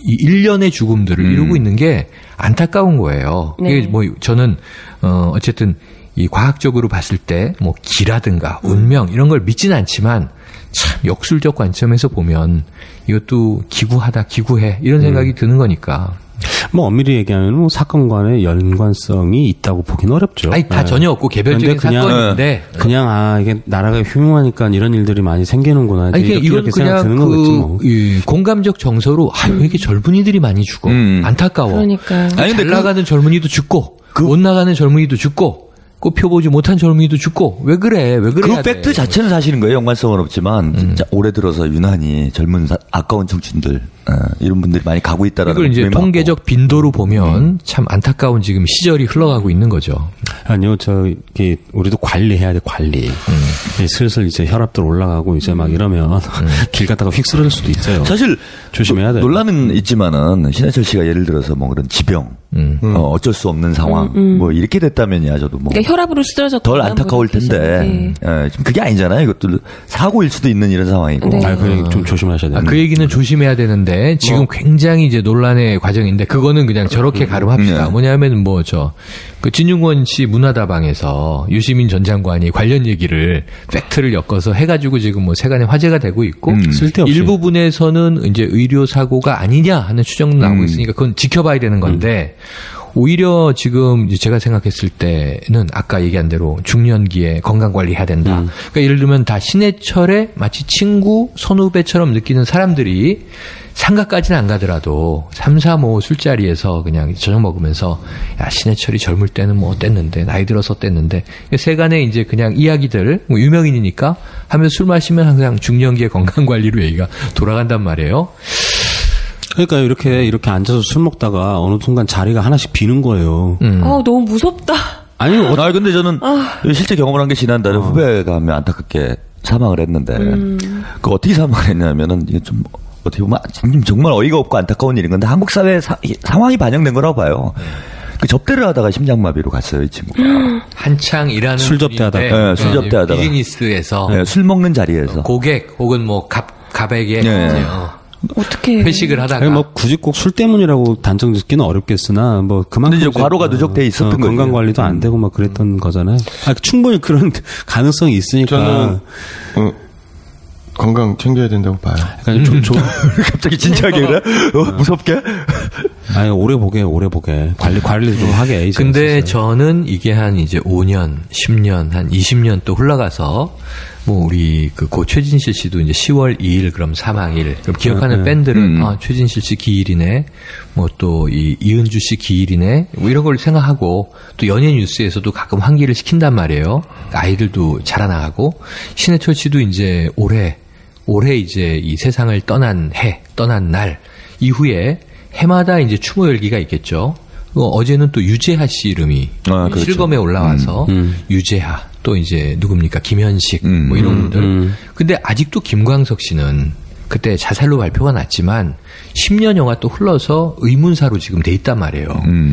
이 일련의 죽음들을 이루고 있는 게 안타까운 거예요. 이게 뭐 저는 어쨌든 이 과학적으로 봤을 때 뭐 기라든가 운명 이런 걸 믿지는 않지만 참 역술적 관점에서 보면 이것도 기구해 이런 생각이 드는 거니까. 뭐 엄밀히 얘기하면 뭐 사건과의 연관성이 있다고 보기는 어렵죠. 아니 다 전혀 없고 개별적인 사건인데 그냥 이게 나라가 흉흉하니까 이런 일들이 많이 생기는구나. 아니 이건 그냥 드는 거겠지 뭐. 공감적 정서로 왜 이렇게 젊은이들이 많이 죽어 안타까워. 그러니까 잘 나가는 젊은이도 죽고 못 나가는 젊은이도 죽고. 꽃 펴보지 못한 젊은이도 죽고 왜 그래? 그 팩트 자체는 사실인 거예요. 연관성은 없지만 진짜 올해 들어서 유난히 젊은 아까운 청춘들 이런 분들이 많이 가고 있다라는 이걸 이제 통계적 빈도로 보면 참 안타까운 지금 시절이 흘러가고 있는 거죠. 아니요, 우리도 관리해야 돼, 관리. 슬슬 이제 혈압들 올라가고 이제 막 이러면 길 갔다가 휙 쓰러질 수도 있어요. 사실 조심해야 돼. 논란은 있지만은 신해철 씨가 예를 들어서 뭐 그런 지병, 어쩔 수 없는 상황, 뭐 이렇게 됐다면야 저도 뭐 그러니까 혈압으로 쓰러졌다 덜 안타까울 텐데 지금 그게 아니잖아요. 이것도 사고일 수도 있는 이런 상황이고. 그 좀 조심하셔야 돼요. 그 얘기는 조심해야 되는데 지금 굉장히 이제 논란의 과정인데 그거는 그냥 저렇게 가름합시다. 뭐냐면 그 진중권 씨 문화다방에서 유시민 전 장관이 관련 얘기를 팩트를 엮어서 해가지고 지금 뭐 세간에 화제가 되고 있고 쓸데없이. 일부분에서는 이제 의료 사고가 아니냐 하는 추정도 나오고 있으니까 그건 지켜봐야 되는 건데. 오히려 지금 제가 생각했을 때는 아까 얘기한 대로 중년기에 건강관리 해야 된다. 그러니까 예를 들면 다 신해철의 마치 친구, 선후배처럼 느끼는 사람들이 상가까지는 안 가더라도 3, 4, 5 술자리에서 그냥 저녁 먹으면서 야 신해철이 젊을 때는 뭐 어땠는데 나이 들어서 어땠는데 세간에 이제 그냥 이야기들 뭐 유명인이니까 하면서 술 마시면 항상 중년기의 건강관리로 얘기가 돌아간단 말이에요. 그러니까 이렇게 앉아서 술 먹다가 어느 순간 자리가 하나씩 비는 거예요. 너무 무섭다. 아니요. 근데 저는 실제 경험을 한 게 지난달에 후배가 한 명 안타깝게 사망을 했는데 그 어떻게 사망을 했냐면은 이게 좀 어떻게 보면 정말 어이가 없고 안타까운 일인 건데 한국 사회 상황이 반영된 거라고 봐요. 그 접대를 하다가 심장마비로 갔어요, 이 친구가. 한창 일하는 술 접대하다가 술 접대하다가 비즈니스에서 술 먹는 자리에서 고객 혹은 뭐 갑에게 어떻게 회식을 하다가 뭐 굳이 꼭 술 때문이라고 단정 짓기는 어렵겠으나 뭐 그만큼 이제 과로가 누적돼 있었던 거예요. 건강 관리도 안 되고 막 그랬던 거잖아요. 충분히 그런 가능성이 있으니까 저는 건강 챙겨야 된다고 봐요. 약간 갑자기 진지하게 그래? 무섭게? 아니 오래 보게 관리 좀 하게. 근데 저는 이게 한 이제 5년, 10년, 한 20년 또 흘러가서 뭐 우리 고 최진실 씨도 이제 10월 2일 그럼 사망일. 그럼 기억하는 밴드는 최진실 씨 기일이네. 뭐 또 이은주 씨 기일이네. 뭐 이런 걸 생각하고 또 연예 뉴스에서도 가끔 환기를 시킨단 말이에요. 아이들도 자라나가고 신해철 씨도 이제 올해 이제 이 세상을 떠난 날 이후에 해마다 이제 추모 열기가 있겠죠. 어제는 또 유재하 씨 이름이 그렇죠. 실검에 올라와서 유재하 또 이제 누굽니까 김현식 뭐 이런 분들. 근데 아직도 김광석 씨는 그때 자살로 발표가 났지만 10년여가 또 흘러서 의문사로 지금 돼 있단 말이에요.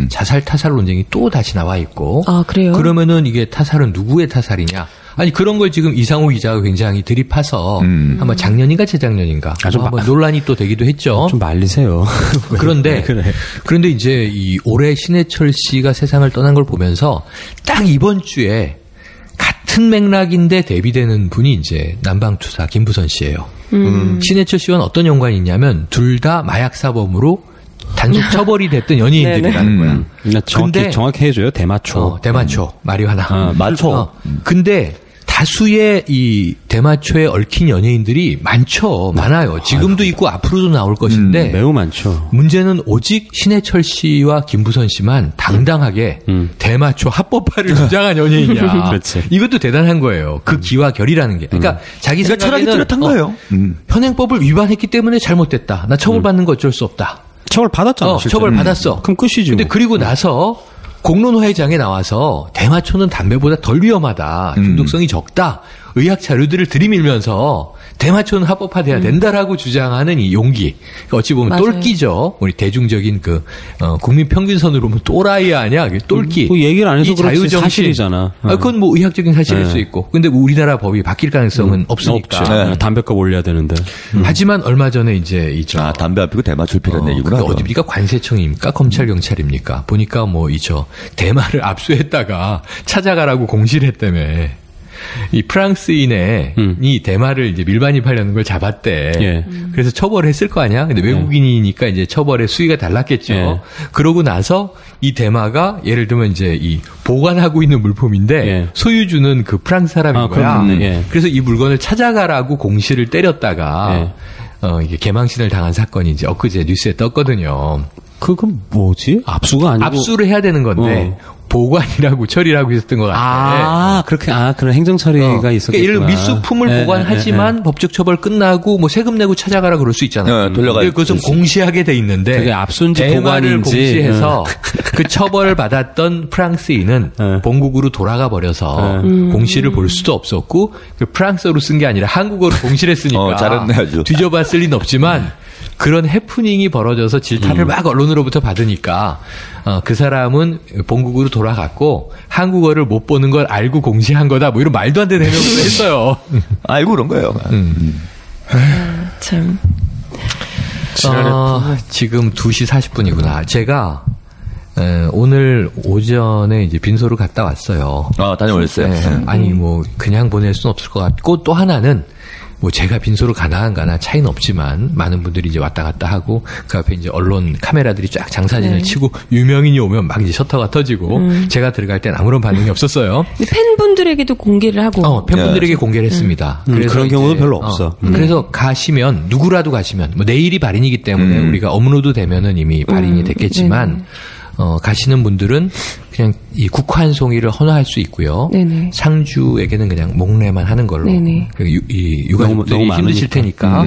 자살 타살 논쟁이 또 다시 나와 있고. 아 그래요? 그러면은 이게 타살은 누구의 타살이냐? 아니 그런 걸 지금 이상호 기자가 굉장히 들이파서 아마 작년인가 재작년인가 한번 논란이 또 되기도 했죠. 좀 말리세요. 그런데 그런데 이제 이 올해 신해철 씨가 세상을 떠난 걸 보면서 딱 이번 주에 같은 맥락인데 대비되는 분이 이제 남방투사 김부선 씨예요. 신해철 씨와는 어떤 연관이 있냐면 둘 다 마약 사범으로 단속 처벌이 됐던 연예인들이라는 거야. 정확히 해줘요. 대마초. 대마초. 마리화나. 마초. 근데 다수의 이 대마초에 얽힌 연예인들이 많아요. 지금도 있고 앞으로도 나올 것인데 매우 많죠. 문제는 오직 신해철 씨와 김부선 씨만 당당하게 대마초 합법화를 주장한 연예인이야. 그렇지. 이것도 대단한 거예요. 그 기와 결이라는 게. 그러니까 자기 생각에는 철학이 뚜렷한 거예요. 현행법을 위반했기 때문에 잘못됐다. 나 처벌받는 거 어쩔 수 없다. 처벌 받았잖아. 처벌 받았어. 그럼 끝이지. 근데 그리고 나서 공론화회장에 나와서 대마초는 담배보다 덜 위험하다. 중독성이 적다. 의학 자료들을 들이밀면서 대마초는 합법화돼야 된다라고 주장하는 이 용기. 어찌 보면 맞아요. 똘끼죠. 우리 대중적인 국민 평균선으로 보면 또라이 아니야? 똘끼. 뭐 얘기를 안 해서 이 그렇지 자유정신. 사실이잖아. 그건 뭐 의학적인 사실일 수 있고. 근데 뭐 우리나라 법이 바뀔 가능성은 없으니까. 없죠. 담배값 올려야 되는데. 하지만 얼마 전에 이제 담배 안 피고 대마초를 피라는 얘기구나. 그게 어디입니까? 관세청입니까? 검찰 경찰입니까? 보니까 대마를 압수했다가 찾아가라고 공시를 했다며. 이 프랑스인이 대마를 이제 밀반입하려는 걸 잡았대. 예. 그래서 처벌을 했을 거 아니야? 근데 외국인이니까 이제 처벌의 수위가 달랐겠죠. 예. 그러고 나서 이 대마가 예를 들면 이제 이 보관하고 있는 물품인데 예. 소유주는 그 프랑스 사람인 거야. 예. 그래서 이 물건을 찾아가라고 공시를 때렸다가 이게 개망신을 당한 사건이 이제 엊그제 뉴스에 떴거든요. 그건 뭐지? 압수가 아니고 압수를 해야 되는 건데 보관이라고 처리라고 있었던 것 같아. 그런 행정 처리가 있었겠구나. 그러니까 예를 들어 밀수품을 보관하지만 법적 처벌 끝나고 뭐 세금 내고 찾아가라 그럴 수 있잖아요. 돌려가지고. 그것은 공시하게 돼 있는데 그게 압수인지 대마를 보관인지 공시해서 그 처벌을 받았던 프랑스인은 본국으로 돌아가 버려서 공시를 볼 수도 없었고 그 프랑스어로 쓴 게 아니라 한국어로 공시를 했으니까 잘했네 아주. 뒤져봤을 리는 없지만 그런 해프닝이 벌어져서 질타를 막 언론으로부터 받으니까 그 사람은 본국으로 돌아갔고 한국어를 못 보는 걸 알고 공시한 거다. 뭐 이런 말도 안 되는 해명을 했어요. 알고 그런 거예요. 참. 지금 2시 40분이구나. 제가 오늘 오전에 이제 빈소를 갔다 왔어요. 다녀오셨어요. 아니 뭐 그냥 보낼 수는 없을 것 같고 또 하나는 뭐 제가 빈소를 가나 안 가나 차이는 없지만 많은 분들이 이제 왔다 갔다 하고 그 앞에 이제 언론 카메라들이 쫙 장사진을 치고 유명인이 오면 막 이제 셔터가 터지고 제가 들어갈 땐 아무런 반응이 없었어요. 팬분들에게도 공개를 하고 팬분들에게 공개를 했습니다. 그래서 그런 경우도 별로 없어. 그래서 가시면 누구라도 가시면 뭐 내일이 발인이기 때문에 우리가 업로드 되면은 이미 발인이 됐겠지만 가시는 분들은 그냥 이 국환송이를 헌화할 수 있고요. 네네. 상주에게는 그냥 목례만 하는 걸로. 이 육아족들이 힘드실 테니까.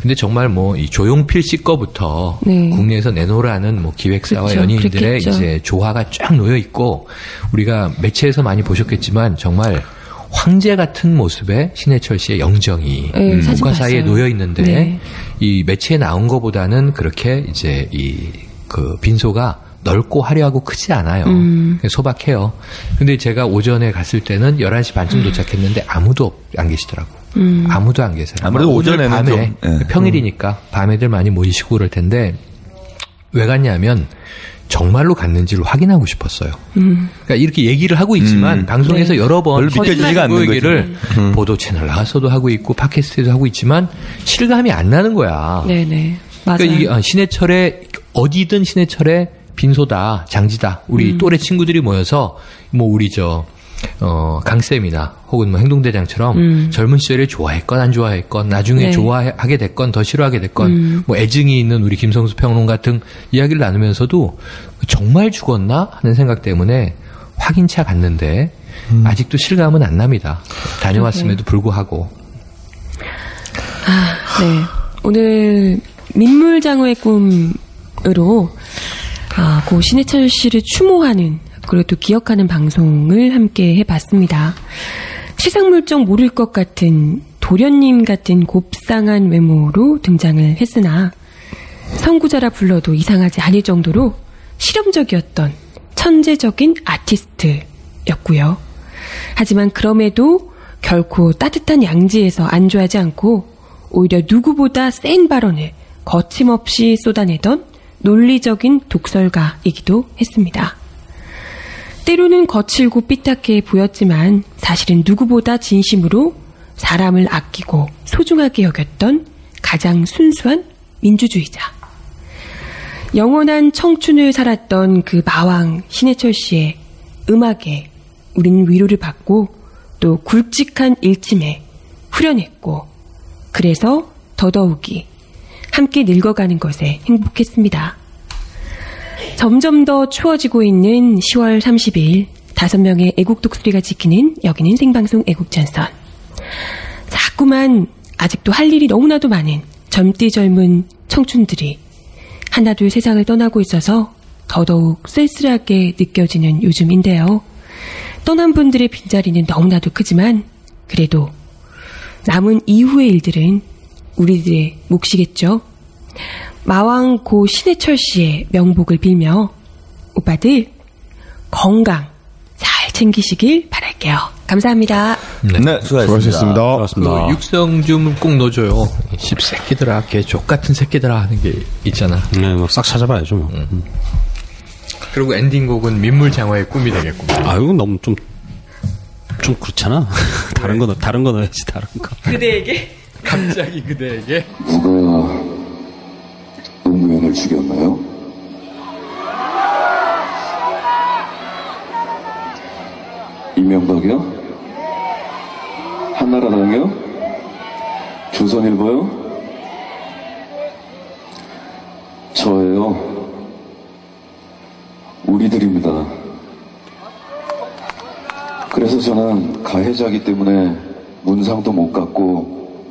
근데 정말 뭐 이 조용필 씨 거부터 국내에서 내놓으라는 뭐 기획사와 그렇죠. 연예인들의 그랬겠죠. 이제 조화가 쫙 놓여 있고 우리가 매체에서 많이 보셨겠지만 정말 황제 같은 모습의 신해철 씨의 영정이 국가 사이에 놓여 있는데 이 매체에 나온 것보다는 그렇게 이제 그 빈소가 넓고 화려하고 크지 않아요. 소박해요. 근데 제가 오전에 갔을 때는 11시 반쯤 도착했는데 아무도 안 계시더라고. 아무도 안 계세요. 아무래도 오전에는 밤에 좀, 평일이니까 밤에들 많이 모이시고 그럴 텐데 왜 갔냐면 정말로 갔는지를 확인하고 싶었어요. 그러니까 이렇게 얘기를 하고 있지만 방송에서 여러 번 믿겨지지가 않는 얘기를 보도 채널 나가서도 하고 있고 팟캐스트에도 하고 있지만 실감이 안 나는 거야. 네네. 맞아요. 그러니까 이게 신해철의 어디든 신해철의 빈소다, 장지다. 우리 또래 친구들이 모여서 뭐 우리 강쌤이나 혹은 뭐 행동대장처럼 젊은 시절에 좋아했건 안 좋아했건 나중에 좋아하게 됐건 더 싫어하게 됐건 뭐 애증이 있는 우리 김성수 평론 같은 이야기를 나누면서도 정말 죽었나 하는 생각 때문에 확인차 갔는데 아직도 실감은 안 납니다. 다녀왔음에도 불구하고. 네. 오늘 민물장어의 꿈으로 고 신해철 씨를 추모하는 그리고 또 기억하는 방송을 함께 해봤습니다. 시상물정 모를 것 같은 도련님 같은 곱상한 외모로 등장을 했으나 선구자라 불러도 이상하지 않을 정도로 실험적이었던 천재적인 아티스트였고요. 하지만 그럼에도 결코 따뜻한 양지에서 안주하지 않고 오히려 누구보다 센 발언을 거침없이 쏟아내던 논리적인 독설가이기도 했습니다. 때로는 거칠고 삐딱해 보였지만 사실은 누구보다 진심으로 사람을 아끼고 소중하게 여겼던 가장 순수한 민주주의자. 영원한 청춘을 살았던 그 마왕 신해철 씨의 음악에 우린 위로를 받고 또 굵직한 일침에 후련했고 그래서 더더욱이 함께 늙어가는 것에 행복했습니다. 점점 더 추워지고 있는 10월 30일 5명의 애국 독수리가 지키는 여기는 생방송 애국전선. 자꾸만 아직도 할 일이 너무나도 많은 젊디 젊은 청춘들이 하나둘 세상을 떠나고 있어서 더더욱 쓸쓸하게 느껴지는 요즘인데요. 떠난 분들의 빈자리는 너무나도 크지만 그래도 남은 이후의 일들은 우리들의 몫이겠죠. 마왕 고 신해철 씨의 명복을 빌며 오빠들 건강 잘 챙기시길 바랄게요. 감사합니다. 네, 수고하셨습니다. 그 육성 좀 꼭 넣어줘요. 씹새끼들아, 개족 같은 새끼들아 하는 게 있잖아. 네, 뭐 싹 찾아봐야죠. 뭐. 그리고 엔딩곡은 민물장어의 꿈이 되겠고. 아, 이건 너무 좀 그렇잖아. 다른 거 넣어야지, 다른 거. 그대에게? 갑자기 그대에게? 누가 노무현을 죽였나요? 이명박이요? 한나라당이요? 조선일보요? 저예요. 우리들입니다. 그래서 저는 가해자이기 때문에 문상도 못 갔고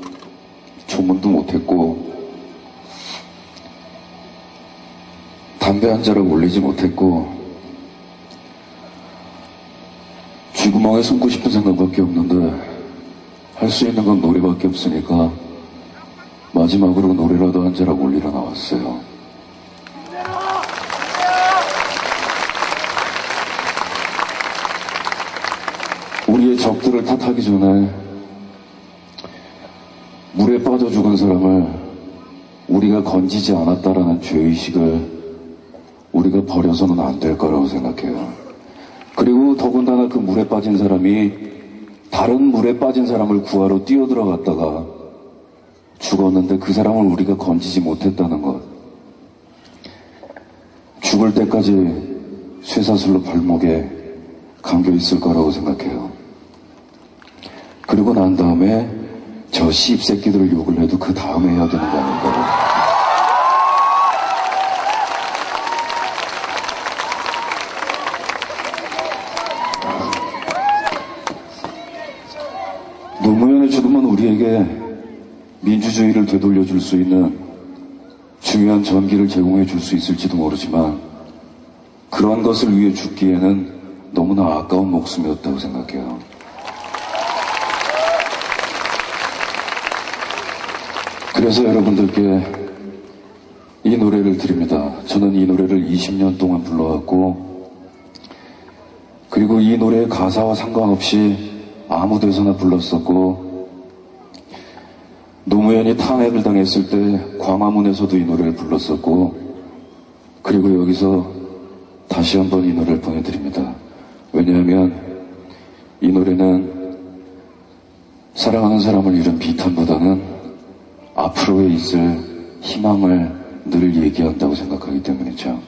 조문도 못했고 담배 한 자락 올리지 못했고 쥐구멍에 숨고 싶은 생각밖에 없는데 할 수 있는 건 노래밖에 없으니까 마지막으로 노래라도 한 자락 올리러 나왔어요. 우리의 적들을 탓하기 전에 물에 빠져 죽은 사람을 우리가 건지지 않았다라는 죄의식을 우리가 버려서는 안 될 거라고 생각해요. 그리고 더군다나 그 물에 빠진 사람이 다른 물에 빠진 사람을 구하러 뛰어들어갔다가 죽었는데 그 사람을 우리가 건지지 못했다는 것. 죽을 때까지 쇠사슬로 발목에 감겨 있을 거라고 생각해요. 그리고 난 다음에 저 씹새끼들을 욕을 해도 그 다음에 해야 되는 거 아닌가요? 노무현의 죽음은 우리에게 민주주의를 되돌려줄 수 있는 중요한 전기를 제공해 줄 수 있을지도 모르지만 그런 것을 위해 죽기에는 너무나 아까운 목숨이었다고 생각해요. 그래서 여러분들께 이 노래를 드립니다. 저는 이 노래를 20년 동안 불러왔고 그리고 이 노래의 가사와 상관없이 아무 데서나 불렀었고 노무현이 탄핵을 당했을 때 광화문에서도 이 노래를 불렀었고 그리고 여기서 다시 한번 이 노래를 보내드립니다. 왜냐하면 이 노래는 사랑하는 사람을 잃은 비탄보다는 앞으로에 있을 희망을 늘 얘기한다고 생각하기 때문이죠.